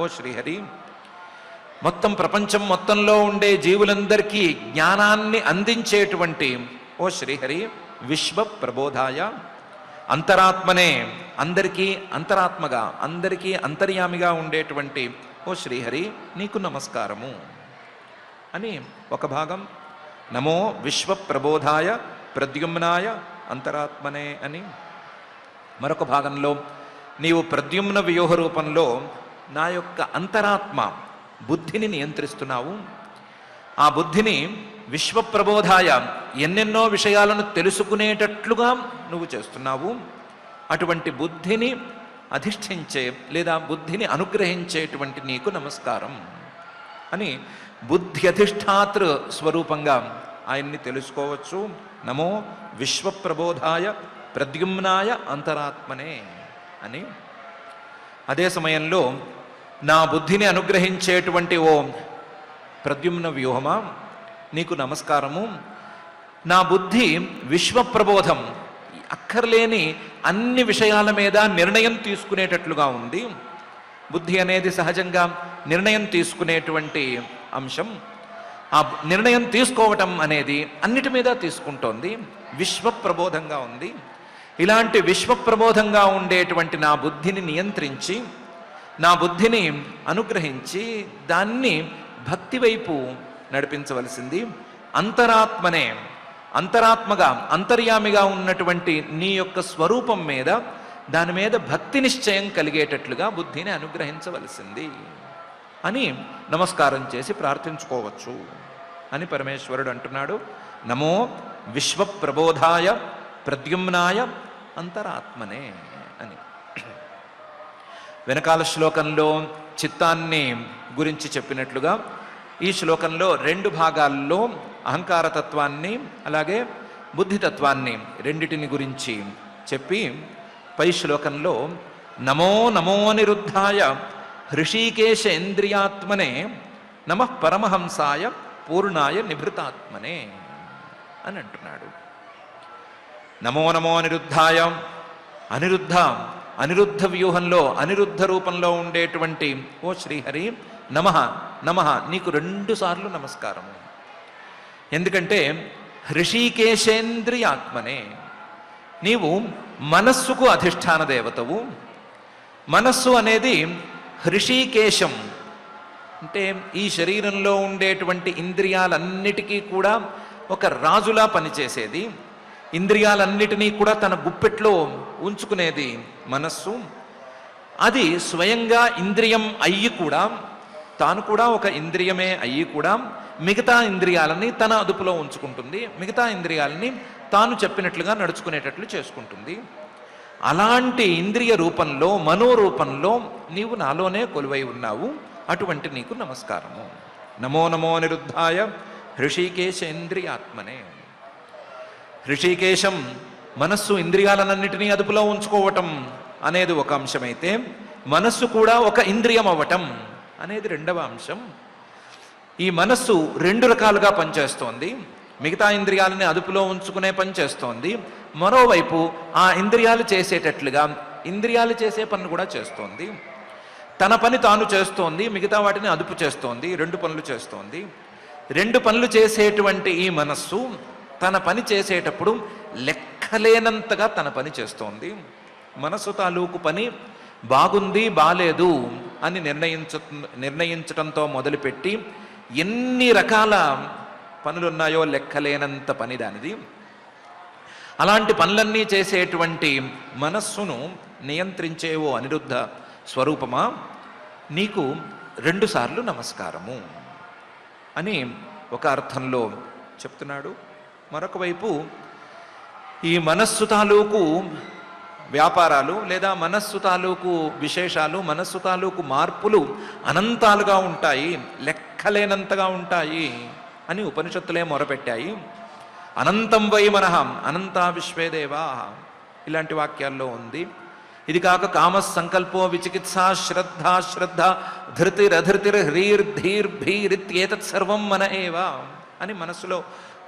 ఓ శ్రీహరి, మొత్తం ప్రపంచం మొత్తంలో ఉండే జీవులందరికీ జ్ఞానాన్ని అందించేటువంటి ఓ శ్రీహరి, విశ్వ ప్రబోధాయ, అంతరాత్మనే, అందరికీ అంతరాత్మగా, అందరికీ అంతర్యామిగా ఉండేటువంటి ఓ శ్రీహరి నీకు నమస్కారము అని ఒక భాగం, నమో విశ్వ ప్రబోధాయ ప్రద్యుమ్నాయ అంతరాత్మనే అని మరొక భాగంలో, నీవు ప్రద్యుమ్న వ్యూహ రూపంలో నా యొక్క అంతరాత్మ బుద్ధిని నియంత్రిస్తున్నావు. ఆ బుద్ధిని విశ్వప్రబోధాయ, ఎన్నెన్నో విషయాలను తెలుసుకునేటట్లుగా నువ్వు చేస్తున్నావు. అటువంటి బుద్ధిని అధిష్ఠించే లేదా బుద్ధిని అనుగ్రహించేటువంటి నీకు నమస్కారం అని బుద్ధి అధిష్టాతృ స్వరూపంగా ఆయన్ని తెలుసుకోవచ్చు. నమో విశ్వప్రబోధాయ ప్రద్యుమ్నాయ అంతరాత్మనే అని. అదే సమయంలో నా బుద్ధిని అనుగ్రహించేటువంటి ఓ ప్రద్యుమ్న వ్యూహమా నీకు నమస్కారము. నా బుద్ధి విశ్వప్రబోధం, అక్కర్లేని అన్ని విషయాల మీద నిర్ణయం తీసుకునేటట్లుగా ఉంది. బుద్ధి అనేది సహజంగా నిర్ణయం తీసుకునేటువంటి అంశం. ఆ నిర్ణయం తీసుకోవటం అనేది అన్నిటి మీద తీసుకుంటోంది, విశ్వప్రబోధంగా ఉంది. ఇలాంటి విశ్వప్రబోధంగా ఉండేటువంటి నా బుద్ధిని నియంత్రించి, నా బుద్ధిని అనుగ్రహించి, దాన్ని భక్తి వైపు నడిపించవలసింది అంతరాత్మనే. అంతరాత్మగా, అంతర్యామిగా ఉన్నటువంటి నీ యొక్క స్వరూపం మీద, దాని మీద భక్తి నిశ్చయం కలిగేటట్లుగా బుద్ధిని అనుగ్రహించవలసింది అని నమస్కారం చేసి ప్రార్థించుకోవచ్చు అని పరమేశ్వరుడు అంటున్నాడు. నమో విశ్వప్రబోధాయ ప్రద్యుమ్నాయ అంతరాత్మనే అని. వెనకాల శ్లోకంలో చిత్తాన్ని గురించి చెప్పినట్లుగా ఈ శ్లోకంలో రెండు భాగాల్లో అహంకారతత్వాన్ని అలాగే బుద్ధితత్వాన్ని రెండిటిని గురించి చెప్పి పై శ్లోకంలో నమో నమో నిరుద్ధాయ హృషీకేశ ఇంద్రియాత్మనే నమః పరమహంసాయ పూర్ణాయ నిభృతాత్మనే అని అంటున్నాడు. నమో నమో నిరుద్ధాయ, అనిరుద్ధ వ్యూహంలో, అనిరుద్ధ రూపంలో ఉండేటువంటి ఓ శ్రీహరి, నమః నమః నీకు 2 సార్లు నమస్కారము. ఎందుకంటే హృషీకేశేంద్రియాత్మనే, నీవు మనస్సుకు అధిష్టాన దేవతవు. మనస్సు అనేది హృషీకేశం అంటే ఈ శరీరంలో ఉండేటువంటి ఇంద్రియాలన్నిటికీ కూడా ఒక రాజులా పనిచేసేది, ఇంద్రియాలన్నిటినీ కూడా తన గుప్పెట్లో ఉంచుకునేది మనస్సు. అది స్వయంగా ఇంద్రియం అయ్యి కూడా, తాను కూడా ఒక ఇంద్రియమే అయ్యి కూడా మిగతా ఇంద్రియాలని తన అదుపులో ఉంచుకుంటుంది, మిగతా ఇంద్రియాలని తాను చెప్పినట్లుగా నడుచుకునేటట్లు చేసుకుంటుంది. అలాంటి ఇంద్రియ రూపంలో, మనోరూపంలో నీవు నాలోనే కొలువై ఉన్నావు. అటువంటి నీకు నమస్కారము. నమో నమో నిరుద్ధాయ హృషీకేశేంద్రియాత్మనే. హృషీకేశం మనస్సు ఇంద్రియాలన్నింటినీ అదుపులో ఉంచుకోవటం అనేది ఒక అంశమైతే, మనస్సు కూడా ఒక ఇంద్రియం అవ్వటం అనేది రెండవ అంశం. ఈ మనస్సు 2 రకాలుగా పనిచేస్తోంది. మిగతా ఇంద్రియాలని అదుపులో ఉంచుకునే పని చేస్తోంది, మరోవైపు ఆ ఇంద్రియాలు చేసేటట్లుగా ఇంద్రియాలు చేసే పని కూడా చేస్తోంది. తన పని తాను చేస్తోంది, మిగతా వాటిని అదుపు చేస్తోంది, 2 పనులు చేస్తోంది. 2 పనులు చేసేటువంటి ఈ మనస్సు తన పని చేసేటప్పుడు లెక్కలేనంతగా తన పని చేస్తోంది. మనస్సు తాలూకు పని బాగుంది బాలేదు అని నిర్ణయించటంతో మొదలుపెట్టి ఎన్ని రకాల పనులున్నాయో లెక్కలేనంత పని దానిది. అలాంటి పనులన్నీ చేసేటువంటి మనస్సును నియంత్రించేవో అనిరుద్ధ స్వరూపమా, నీకు 2 సార్లు నమస్కారము అని ఒక అర్థంలో చెప్తున్నాడు. మరొక వైపు ఈ మనస్సు తాలూకు వ్యాపారాలు లేదా మనస్సు తాలూకు విశేషాలు, మనస్సు తాలూకు మార్పులు అనంతాలుగా ఉంటాయి, లెక్కలేనంతగా ఉంటాయి అని ఉపనిషత్తులే మొరపెట్టాయి. అనంతం వై మనః అనంతా విశ్వేదేవా ఇలాంటి వాక్యాల్లో ఉంది. ఇది కాక కామ సంకల్పో విచికిత్సా శ్రద్ధ ధృతిరధృతిర్ హ్రీర్ధీర్భీరిత్యేతత్ సర్వం మన ఏవా అని మనసులో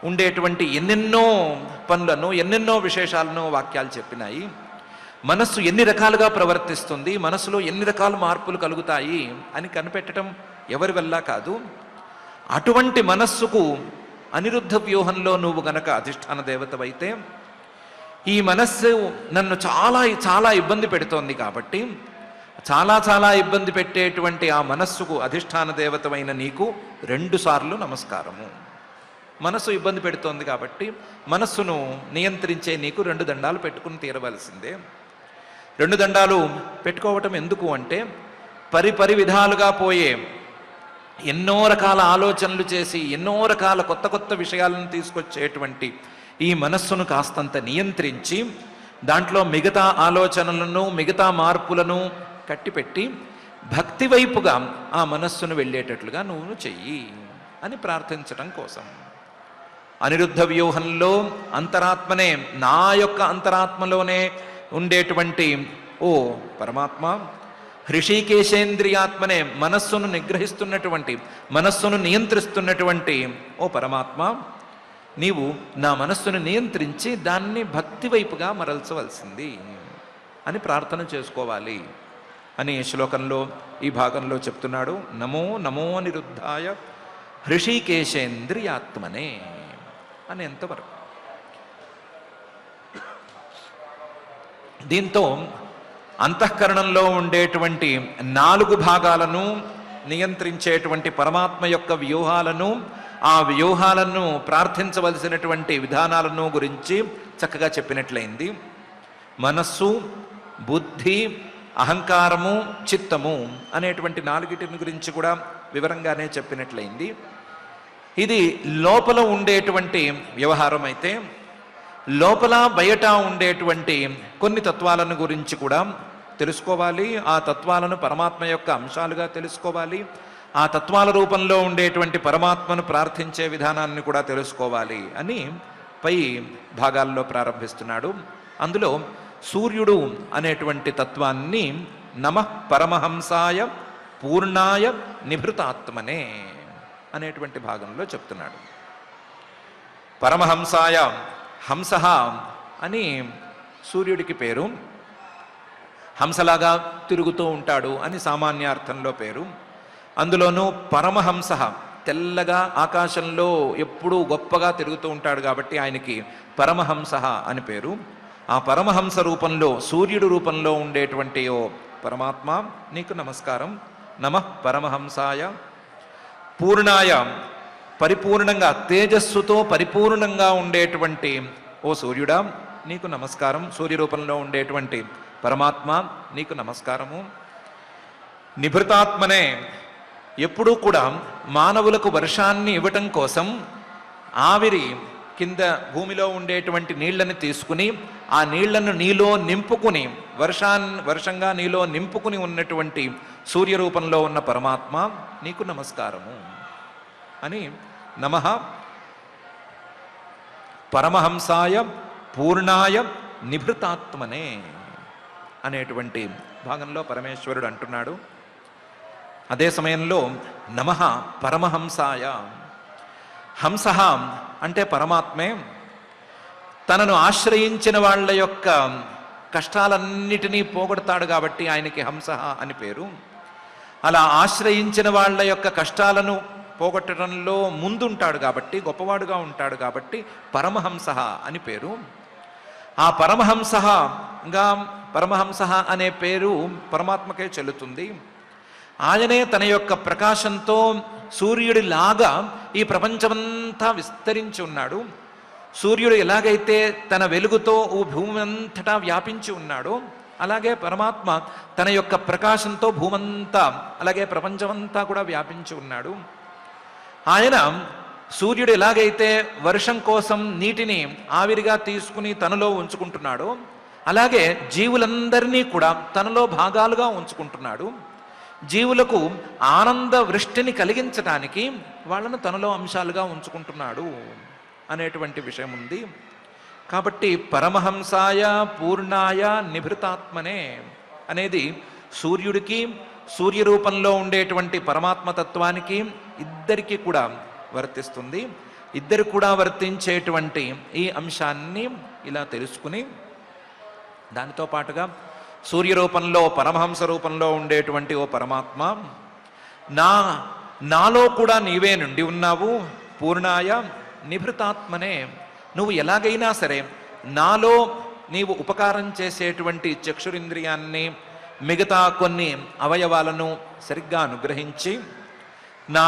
ఉండేటువంటి ఎన్నెన్నో పనులను, ఎన్నెన్నో విశేషాలను వాక్యాలు చెప్పినాయి. మనస్సు ఎన్ని రకాలుగా ప్రవర్తిస్తుంది, మనసులో ఎన్ని రకాల మార్పులు కలుగుతాయి అని కనిపెట్టడం ఎవరి వల్ల కాదు. అటువంటి మనస్సుకు అనిరుద్ధ వ్యూహంలో నువ్వు గనక అధిష్టాన దేవతవైతే, ఈ మనస్సు నన్ను చాలా చాలా ఇబ్బంది పెడుతోంది కాబట్టి చాలా చాలా ఇబ్బంది పెట్టేటువంటి ఆ మనస్సుకు అధిష్టాన దేవతమైన నీకు 2 సార్లు నమస్కారము. మనస్సు ఇబ్బంది పెడుతోంది కాబట్టి మనస్సును నియంత్రించే నీకు 2 దండాలు పెట్టుకుని తీరవలసిందే. 2 దండాలు పెట్టుకోవటం ఎందుకు అంటే, పరి విధాలుగా పోయే ఎన్నో రకాల ఆలోచనలు చేసి ఎన్నో రకాల కొత్త కొత్త విషయాలను తీసుకొచ్చేటువంటి ఈ మనస్సును కాస్తంత నియంత్రించి దాంట్లో మిగతా ఆలోచనలను, మిగతా మార్పులను కట్టిపెట్టి భక్తి వైపుగా ఆ మనస్సును వెళ్ళేటట్లుగా నువ్వు చెయ్యి అని ప్రార్థించటం కోసం. అనిరుద్ధ వ్యూహంలో అంతరాత్మనే, నా యొక్క అంతరాత్మలోనే ఉండేటువంటి ఓ పరమాత్మ, హృషికేశేంద్రియాత్మనే, మనస్సును నిగ్రహిస్తున్నటువంటి, మనస్సును నియంత్రిస్తున్నటువంటి ఓ పరమాత్మ, నీవు నా మనస్సును నియంత్రించి దాన్ని భక్తి వైపుగా మరల్చవలసింది అని ప్రార్థన చేసుకోవాలి అని శ్లోకంలో ఈ భాగంలో చెప్తున్నాడు. నమో నమో అనిరుద్ధాయ హృషికేశేంద్రియాత్మనే అని ఎంతవరకు. దీంతో అంతఃకరణంలో ఉండేటువంటి 4 భాగాలను నియంత్రించేటువంటి పరమాత్మ యొక్క వ్యూహాలను, ఆ వ్యూహాలను ప్రార్థించవలసినటువంటి విధానాలను గురించి చక్కగా చెప్పినట్లయింది. మనస్సు, బుద్ధి, అహంకారము, చిత్తము అనేటువంటి 4 గురించి కూడా వివరంగానే చెప్పినట్లయింది. ఇది లోపల ఉండేటువంటి వ్యవహారం అయితే, లోపల బయట ఉండేటువంటి కొన్ని తత్వాలను గురించి కూడా తెలుసుకోవాలి. ఆ తత్వాలను పరమాత్మ యొక్క అంశాలుగా తెలుసుకోవాలి. ఆ తత్వాల రూపంలో ఉండేటువంటి పరమాత్మను ప్రార్థించే విధానాన్ని కూడా తెలుసుకోవాలి అని పై భాగాల్లో ప్రారంభిస్తున్నాడు. అందులో సూర్యుడు అనేటువంటి తత్వాన్ని నమః పరమహంసాయ పూర్ణాయ నిభృతాత్మనే అనేటువంటి భాగంలో చెప్తున్నాడు. పరమహంసాయ, హంస అని సూర్యుడికి పేరు. హంసలాగా తిరుగుతూ ఉంటాడు అని సామాన్యార్థంలో పేరు. అందులోనూ పరమహంస, తెల్లగా ఆకాశంలో ఎప్పుడూ గొప్పగా తిరుగుతూ ఉంటాడు కాబట్టి ఆయనకి పరమహంస అని పేరు. ఆ పరమహంస రూపంలో, సూర్యుడు రూపంలో ఉండేటువంటి ఓ పరమాత్మ, నీకు నమస్కారం. నమః పరమహంసాయ పూర్ణాయ, పరిపూర్ణంగా తేజస్సుతో పరిపూర్ణంగా ఉండేటువంటి ఓ సూర్యుడా నీకు నమస్కారం. సూర్యరూపంలో ఉండేటువంటి పరమాత్మ నీకు నమస్కారము. నిభృతాత్మనే, ఎప్పుడూ కూడా మానవులకు వర్షాన్ని ఇవ్వటం కోసం ఆవిరి కింద భూమిలో ఉండేటువంటి నీళ్లను తీసుకుని ఆ నీళ్లను నీలో నింపుకుని వర్షంగా నీలో నింపుకుని ఉన్నటువంటి సూర్యరూపంలో ఉన్న పరమాత్మ నీకు నమస్కారము అని నమః పరమహంసాయ పూర్ణాయ నిభృతాత్మనే అనేటువంటి భాగంలో పరమేశ్వరుడు అంటున్నాడు. అదే సమయంలో నమః పరమహంసాయ, హంస అంటే పరమాత్మే, తనను ఆశ్రయించిన వాళ్ళ యొక్క కష్టాలన్నిటినీ పోగొడతాడు కాబట్టి ఆయనకి హంస అని పేరు. అలా ఆశ్రయించిన వాళ్ళ యొక్క కష్టాలను పోగొట్టడంలో ముందుంటాడు కాబట్టి, గొప్పవాడుగా ఉంటాడు కాబట్టి పరమహంస అని పేరు. ఆ పరమహంస అనే పేరు పరమాత్మకే చెల్లుతుంది. ఆయనే తన యొక్క ప్రకాశంతో సూర్యుడిలాగా ఈ ప్రపంచమంతా విస్తరించి ఉన్నాడు. సూర్యుడు ఎలాగైతే తన వెలుగుతో ఈ భూమి అంతటా వ్యాపించి ఉన్నాడో, అలాగే పరమాత్మ తన యొక్క ప్రకాశంతో భూమంతా, అలాగే ప్రపంచమంతా కూడా వ్యాపించి ఉన్నాడు. ఆయన సూర్యుడు ఎలాగైతే వర్షం కోసం నీటిని ఆవిరిగా తీసుకుని తనలో ఉంచుకుంటున్నాడో, అలాగే జీవులందరినీ కూడా తనలో భాగాలుగా ఉంచుకుంటున్నాడు. జీవులకు ఆనంద వృష్టిని కలిగించటానికి వాళ్ళను తనలో అంశాలుగా ఉంచుకుంటున్నాడు అనేటువంటి విషయం ఉంది. కాబట్టి పరమహంసాయ పూర్ణాయ నిభృతాత్మనే అనేది సూర్యుడికి, సూర్యరూపంలో ఉండేటువంటి పరమాత్మతత్వానికి ఇద్దరికీ కూడా వర్తిస్తుంది. ఇద్దరు కూడా వర్తించేటువంటి ఈ అంశాన్ని ఇలా తెలుసుకుని, దానితో పాటుగా సూర్యరూపంలో పరమహంస రూపంలో ఉండేటువంటి ఓ పరమాత్మ, నాలో కూడా నీవే నుండి ఉన్నావు, పూర్ణాయ నిభృతాత్మనే, నువ్వు ఎలాగైనా సరే నాలో నీవు ఉపకారం చేసేటువంటి చక్షురింద్రియాన్ని, మిగతా కొన్ని అవయవాలను సరిగ్గా అనుగ్రహించి, నా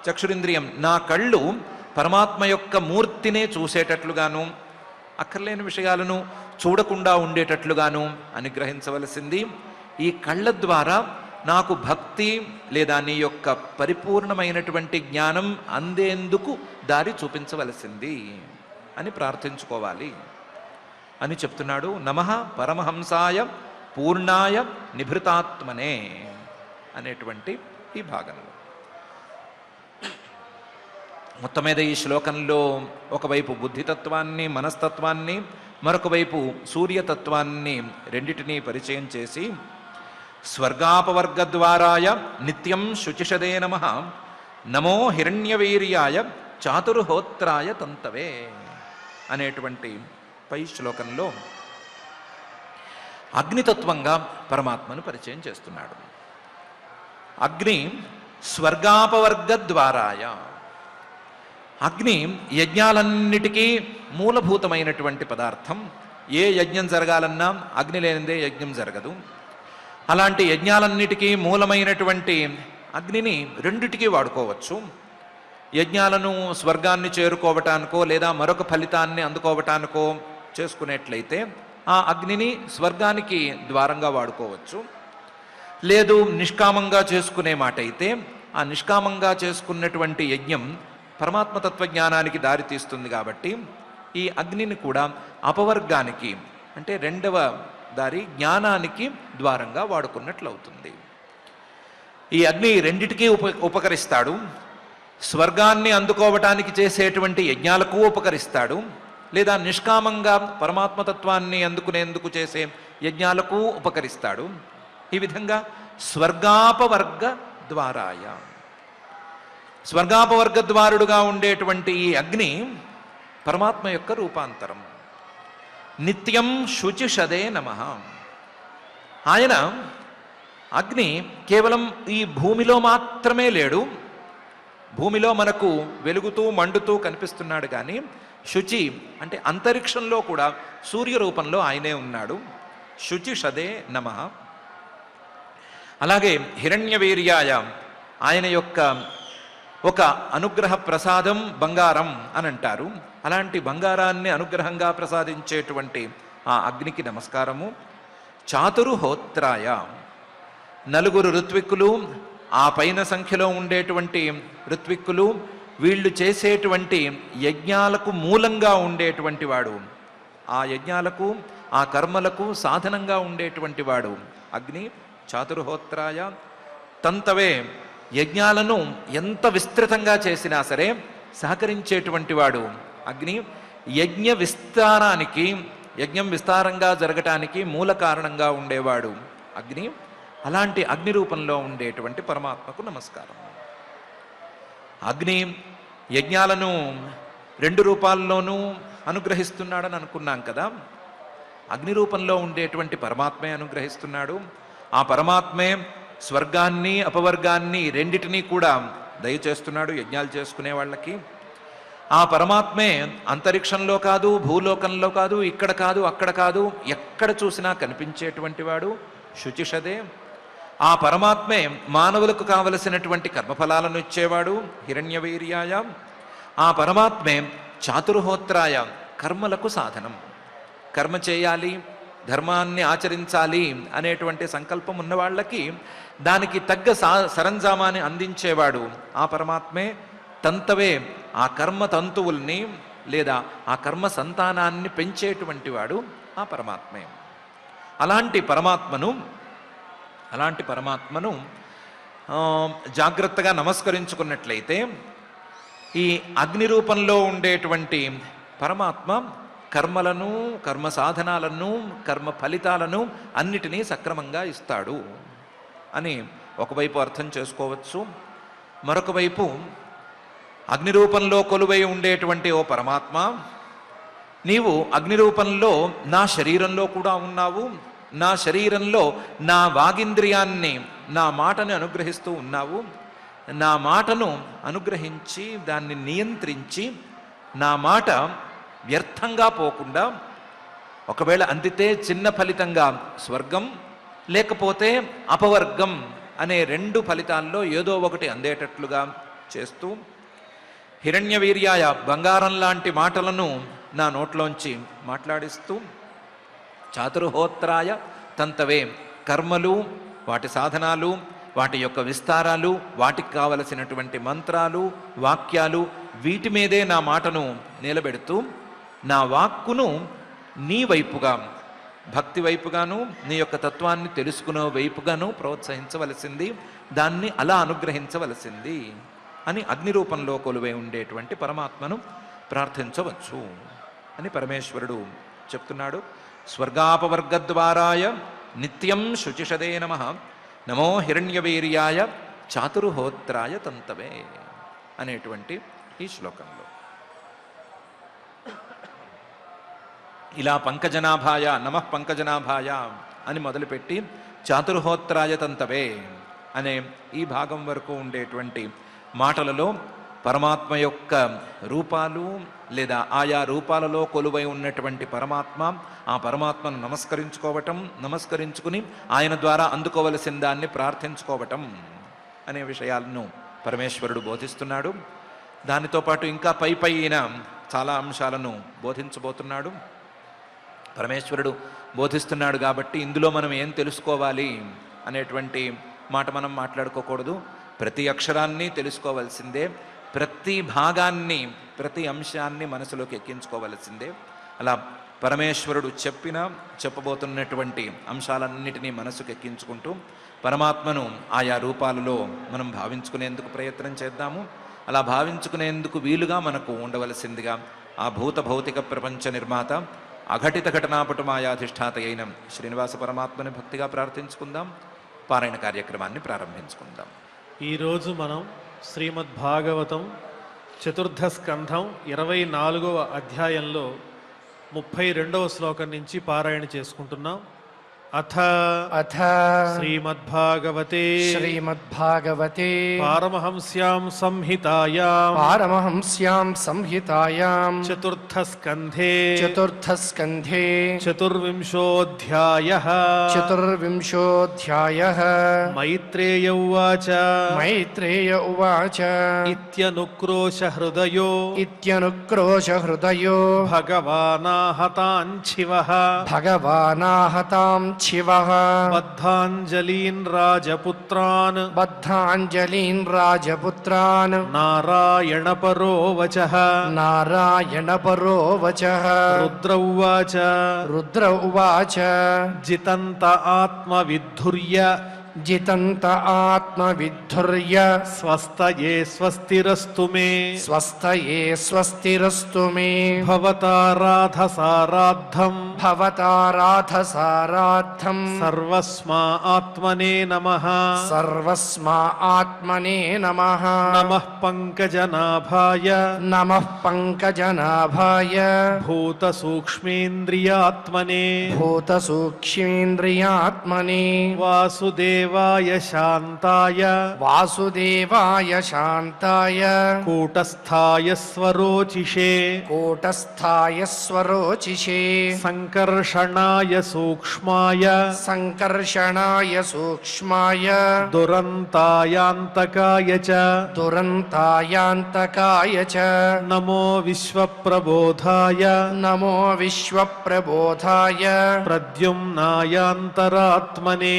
చక్షురింద్రియం, నా కళ్ళు పరమాత్మ యొక్క మూర్తినే చూసేటట్లుగాను, అక్కర్లేని విషయాలను చూడకుండా ఉండేటట్లుగాను అనుగ్రహించవలసింది. ఈ కళ్ళ ద్వారా నాకు భక్తి లేదా నీ యొక్క పరిపూర్ణమైనటువంటి జ్ఞానం అందేందుకు దారి చూపించవలసింది అని ప్రార్థించుకోవాలి అని చెప్తున్నాడు. నమః పరమహంసాయ పూర్ణాయ నిభృతాత్మనే అనేటువంటి ఈ భాగంలో. మొత్తం మీద ఈ శ్లోకంలో ఒకవైపు బుద్ధితత్వాన్ని, మనస్తత్వాన్ని, మరొక వైపు సూర్యతత్వాన్ని రెండిటినీ పరిచయం చేసి, స్వర్గాపవర్గద్వారాయ నిత్యం శుచిషదే నమః, నమో హిరణ్యవీర్యాయ చాతుర్హోత్రాయ తంతవే అనేటువంటి పై శ్లోకంలో అగ్నితత్వంగా పరమాత్మను పరిచయం చేస్తున్నాడు. అగ్ని స్వర్గాపవర్గద్వారాయ, అగ్ని యజ్ఞాలన్నిటికీ మూలభూతమైనటువంటి పదార్థం. ఏ యజ్ఞం జరగాలన్నా అగ్ని లేనిదే యజ్ఞం జరగదు. అలాంటి యజ్ఞాలన్నిటికీ మూలమైనటువంటి అగ్నిని రెండిటికీ వాడుకోవచ్చు. యజ్ఞాలను స్వర్గాన్ని చేరుకోవటానికో లేదా మరొక ఫలితాన్ని అందుకోవటానికో చేసుకునేట్లయితే ఆ అగ్నిని స్వర్గానికి ద్వారంగా వాడుకోవచ్చు. లేదు నిష్కామంగా చేసుకునే మాట అయితే ఆ నిష్కామంగా చేసుకున్నటువంటి యజ్ఞం పరమాత్మ తత్వజ్ఞానానికి దారి తీస్తుంది. కాబట్టి ఈ అగ్నిని కూడా అపవర్గానికి, అంటే రెండవ దారి జ్ఞానానికి ద్వారంగా వాడుకున్నట్లు అవుతుంది. ఈ అగ్ని రెండిటికీ ఉపకరిస్తాడు. స్వర్గాన్ని అందుకోవటానికి చేసేటువంటి యజ్ఞాలకు ఉపకరిస్తాడు, లేదా నిష్కామంగా పరమాత్మతత్వాన్ని అందుకునేందుకు చేసే యజ్ఞాలకు ఉపకరిస్తాడు. ఈ విధంగా స్వర్గాపవర్గ ద్వారాయ, స్వర్గాపవర్గద్వారుడుగా ఉండేటువంటి ఈ అగ్ని పరమాత్మ యొక్క రూపాంతరం. నిత్యం శుచిషదే నమః. ఆయన అగ్ని కేవలం ఈ భూమిలో మాత్రమే లేడు, భూమిలో మనకు వెలుగుతూ మండుతూ కనిపిస్తున్నాడు. కానీ శుచి అంటే అంతరిక్షంలో కూడా సూర్య రూపంలో ఆయనే ఉన్నాడు. శుచిషదే నమః. అలాగే హిరణ్యవీర్యాయ, ఆయన యొక్క ఒక అనుగ్రహ ప్రసాదం బంగారం అని అంటారు. అలాంటి బంగారాన్ని అనుగ్రహంగా ప్రసాదించేటువంటి ఆ అగ్నికి నమస్కారము. చాతుర్హోత్రాయ, నలుగురు ఋత్విక్కులు, ఆ పైన సంఖ్యలో ఉండేటువంటి ఋత్విక్కులు, వీళ్ళు చేసేటువంటి యజ్ఞాలకు మూలంగా ఉండేటువంటి వాడు, ఆ యజ్ఞాలకు ఆ కర్మలకు సాధనంగా ఉండేటువంటి వాడు అగ్ని. చాతుర్హోత్రాయ తంతవే, యజ్ఞాలను ఎంత విస్తృతంగా చేసినా సరే సహకరించేటువంటి వాడు అగ్ని. యజ్ఞ విస్తారానికి, యజ్ఞం విస్తారంగా జరగటానికి మూల కారణంగా ఉండేవాడు అగ్ని. అలాంటి అగ్ని రూపంలో ఉండేటువంటి పరమాత్మకు నమస్కారం. అగ్ని యజ్ఞాలను రెండు రూపాల్లోనూ అనుగ్రహిస్తున్నాడని అనుకున్నాం కదా. అగ్ని రూపంలో ఉండేటువంటి పరమాత్మే అనుగ్రహిస్తున్నాడు. ఆ పరమాత్మే స్వర్గాన్ని అపవర్గాన్ని రెండిటినీ కూడా దయచేస్తున్నాడు యజ్ఞాలు చేసుకునే వాళ్ళకి. ఆ పరమాత్మే అంతరిక్షంలో కాదు, భూలోకంలో కాదు, ఇక్కడ కాదు, అక్కడ కాదు, ఎక్కడ చూసినా కనిపించేటువంటి వాడు శుచిషదే. ఆ పరమాత్మే మానవులకు కావలసినటువంటి కర్మఫలాలను ఇచ్చేవాడు హిరణ్యవీర్యాయ. ఆ పరమాత్మే చాతుర్హోత్రాయ, కర్మలకు సాధనం. కర్మ చేయాలి, ధర్మాన్ని ఆచరించాలి అనేటువంటి సంకల్పం ఉన్న వాళ్ళకి దానికి తగ్గ సరంజామాన్ని అందించేవాడు ఆ పరమాత్మే. తంతవే, ఆ కర్మ తంతువుల్ని లేదా ఆ కర్మ సంతానాన్ని పెంచేటువంటి వాడు ఆ పరమాత్మే. అలాంటి పరమాత్మను జాగ్రత్తగా నమస్కరించుకున్నట్లయితే ఈ అగ్ని రూపంలో ఉండేటువంటి పరమాత్మ కర్మలను, కర్మ సాధనాలను, కర్మ ఫలితాలను అన్నిటినీ సక్రమంగా ఇస్తాడు అని ఒకవైపు అర్థం చేసుకోవచ్చు. మరొక వైపు అగ్ని రూపంలో కొలువై ఉండేటువంటి ఓ పరమాత్మ, నీవు అగ్ని రూపంలో నా శరీరంలో కూడా ఉన్నావు, నా శరీరంలో నా వాగింద్రియాన్ని, నా మాటని అనుగ్రహిస్తూ ఉన్నావు. నా మాటను అనుగ్రహించి దాన్ని నియంత్రించి నా మాట వ్యర్థంగా పోకుండా, ఒకవేళ అందితే చిన్న ఫలితంగా స్వర్గం, లేకపోతే అపవర్గం అనే రెండు ఫలితాల్లో ఏదో ఒకటి అందేటట్లుగా చేస్తూ, హిరణ్యవీర్యాయ బంగారం లాంటి మాటలను నా నోట్లోంచి మాట్లాడిస్తూ, చాతుర్హోత్రాయ తంతవే కర్మలు, వాటి సాధనాలు, వాటి యొక్క విస్తారాలు, వాటికి కావలసినటువంటి మంత్రాలు, వాక్యాలు, వీటి మీదే నా మాటను నిలబెడుతూ నా వాక్కును నీ వైపుగా, భక్తి వైపుగాను, నీ యొక్క తత్వాన్ని తెలుసుకునే వైపుగాను ప్రోత్సహించవలసింది, దాన్ని అలా అనుగ్రహించవలసింది అని అగ్ని రూపంలో కొలువై ఉండేటువంటి పరమాత్మను ప్రార్థించవచ్చు అని పరమేశ్వరుడు చెప్తున్నాడు. స్వర్గాపవర్గద్వారాయ నిత్యం శుచిషదే నమః, నమో హిరణ్యవీర్యాయ చాతుర్హోత్రాయ తంతవే అనేటువంటి ఈ శ్లోకంలో ఇలా పంకజనాభాయ నమః పంకజనాభాయ అని మొదలుపెట్టి చాతుర్హోత్రాయ తంతవే అనే ఈ భాగం వరకు ఉండేటువంటి మాటలలో పరమాత్మ యొక్క రూపాలు లేదా ఆయా రూపాలలో కొలువై ఉన్నటువంటి పరమాత్మ, ఆ పరమాత్మను నమస్కరించుకుని ఆయన ద్వారా అందుకోవలసిన దాన్ని ప్రార్థించుకోవటం అనే విషయాలను పరమేశ్వరుడు బోధిస్తున్నాడు. దానితో పాటు ఇంకా పైన చాలా అంశాలను బోధించబోతున్నాడు. పరమేశ్వరుడు బోధిస్తున్నాడు కాబట్టి ఇందులో మనం ఏం తెలుసుకోవాలి అనేటువంటి మాట మనం మాట్లాడుకోకూడదు. ప్రతి అక్షరాన్ని తెలుసుకోవలసిందే, ప్రతి భాగాన్ని, ప్రతి అంశాన్ని మనసులోకి ఎక్కించుకోవలసిందే. అలా పరమేశ్వరుడు చెప్పబోతున్నటువంటి అంశాలన్నిటినీ మనసుకు ఎక్కించుకుంటూ పరమాత్మను ఆయా రూపాలలో మనం భావించుకునేందుకు ప్రయత్నం చేద్దాము. అలా భావించుకునేందుకు వీలుగా మనకు ఉండవలసిందిగా ఆ భూత భౌతిక ప్రపంచ నిర్మాత, అఘటిత ఘటనాపటు మాయాధిష్ఠాత అయిన శ్రీనివాస పరమాత్మని భక్తిగా ప్రార్థించుకుందాం. పారాయణ కార్యక్రమాన్ని ప్రారంభించుకుందాం. ఈరోజు మనం శ్రీమద్భాగవతం చతుర్థ స్కంధం 24వ అధ్యాయంలో 32వ శ్లోకం నుంచి పారాయణ చేసుకుంటున్నాం. అథ శ్రీమద్భాగవతే పారమహంస్యాం సంహితాయాం చతుర్థ స్కంధే చతుర్వింశోऽధ్యాయః మైత్రేయ ఉవాచ ఇత్యనుక్రోశ హృదయో భగవానాహతాంఛివః బద్ధాంజలీన్ రాజపుత్రాన్ నారాయణపరో వచః రుద్ర ఉవాచ జితంత ఆత్మవిద్ధుర్య స్వస్తయే స్వస్తిరస్తు మే భవతారాధసారాద్ధం సర్వస్మా ఆత్మనే నమః నమః పంకజనాభాయ భూతసూక్ష్మేంద్రియాత్మనే వాసుదేవాయ శాంతాయ కూటస్థాయ స్వరోచిషే సంకర్షణాయ సూక్ష్మాయ దురంతాయాంతకాయ చ నమో విశ్వప్రబోధాయ ప్రద్యుమ్నాయాంతరాత్మనే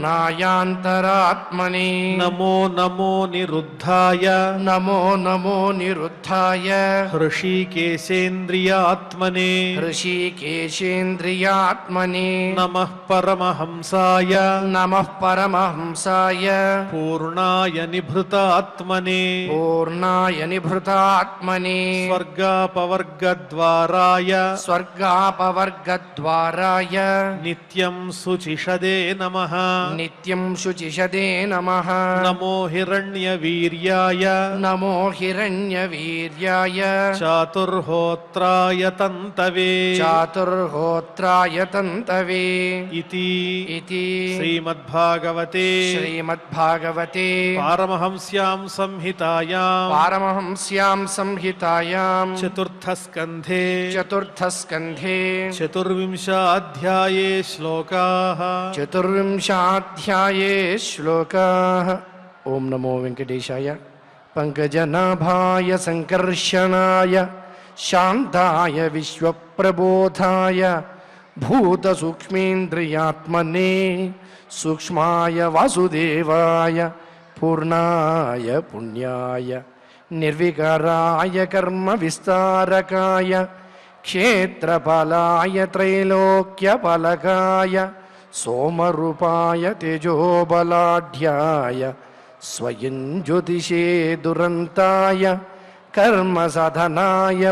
नायान्तरात्मने नमो नमो निरुद्धाय नमो नमो निरुद्धाय हृषीकेशेन्द्रियात्मने ऋषिकेशेन्द्रियात्मने नमः परमहंसाय नमः परमहंसाय पूर्णाय निभृतात्मने पूर्णाय निभृतात्मने स्वर्गापवर्गद्वाराय स्वर्गापवर्गद्वाराय नित्यं शुचिषदे नमः नित्यं शुचिषदे नमः नमो हिरण्यवीर्याय नमो हिरण्यवीर्याय चातुर्होत्राय तन्तवे चातुर्होत्राय तन्तवे इति इति श्रीमद्भागवते श्रीमद्भागवते पारमहंस्यां संहितायां पारमहंस्यां संहितायां चतुर्थस्कन्धे चतुर्थस्कन्धे चतुर्विंशाध्याये श्लोकाः चतुर्विंशाध्याये श्लोकाः ॐ नमो वेङ्कटेशाय पङ्कजनाभाय सङ्कर्षणाय शान्ताय विश्वप्रबोधाय भूतसूक्ष्मेन्द्रियात्मने सूक्ष्माय वासुदेवाय पूर्णाय पुण्याय निर्विकाराय कर्मविस्तारकाय क्षेत्रपालाय त्रैलोक्यपालकाय सोमरूपाय तेजोबलाढ्याय स्वयं ज्योतिषे दुरन्ताय कर्मसाधनाय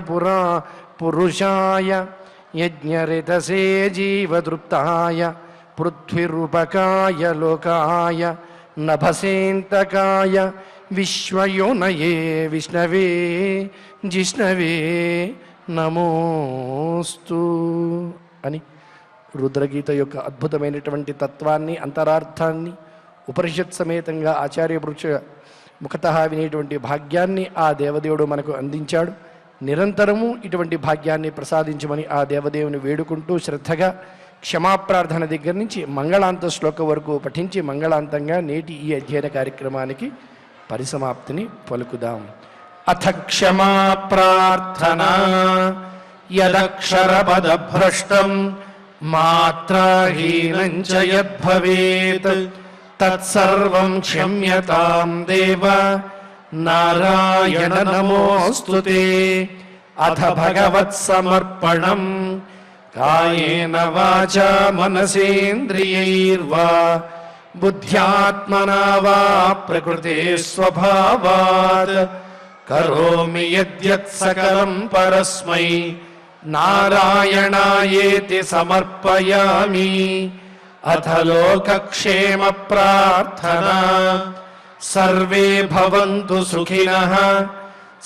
पुरुषाय यज्ञरितसे जीवदृप्ताय पृथ्वीरूपकाय लोकाय नभसेन्तकाय विश्वयोनये विष्णवे जिष्णवे నమోస్తు అని రుద్రగీత యొక్క అద్భుతమైనటువంటి తత్వాన్ని అంతరార్థాన్ని ఉపనిషత్ సమేతంగా ఆచార్య వృక్ష ముఖతః వినేటువంటి భాగ్యాన్ని ఆ దేవదేవుడు మనకు అందించాడు. నిరంతరము ఇటువంటి భాగ్యాన్ని ప్రసాదించమని ఆ దేవదేవుని వేడుకుంటూ శ్రద్ధగా క్షమాప్రార్థన దగ్గర నుంచి మంగళాంత శ్లోకం వరకు పఠించి మంగళాంతంగా నేటి ఈ అధ్యయన కార్యక్రమానికి పరిసమాప్తిని పలుకుదాం. అథ క్షమా ప్రార్థనా యదక్షరపదభ్రష్టం మాత్రాహీనం చ యద్భవేత్ తత్సర్వం క్షమ్యతాం దేవ నారాయణ నమోస్తుతే. అథ భగవత్సమర్పణం కాయేన వాచా మనసేంద్రియైర్వా బుద్ధ్యాత్మనా వా ప్రకృతే స్వభావాత్ కరోమి యద్యత్ సకలం పరస్మై నారాయణాయేతి సమర్పయామి. అథ లోకక్షేమ ప్రార్థనా సర్వే భవంతు సుఖినః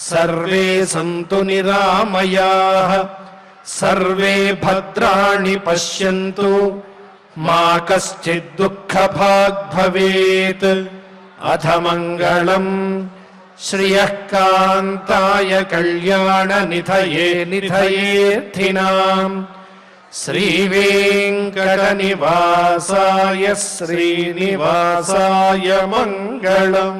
సర్వే సంతు నిరామయాః సర్వే భద్రాణి పశ్యంతు మా కశ్చిద్ దుఃఖభాగ్ భవేత్. అథ మంగళం శ్రియః కాంతాయ కళ్యాణ నిధయే నిధయేర్థినాం శ్రీవేంకట నివాసాయ శ్రీనివాసాయ మంగళం.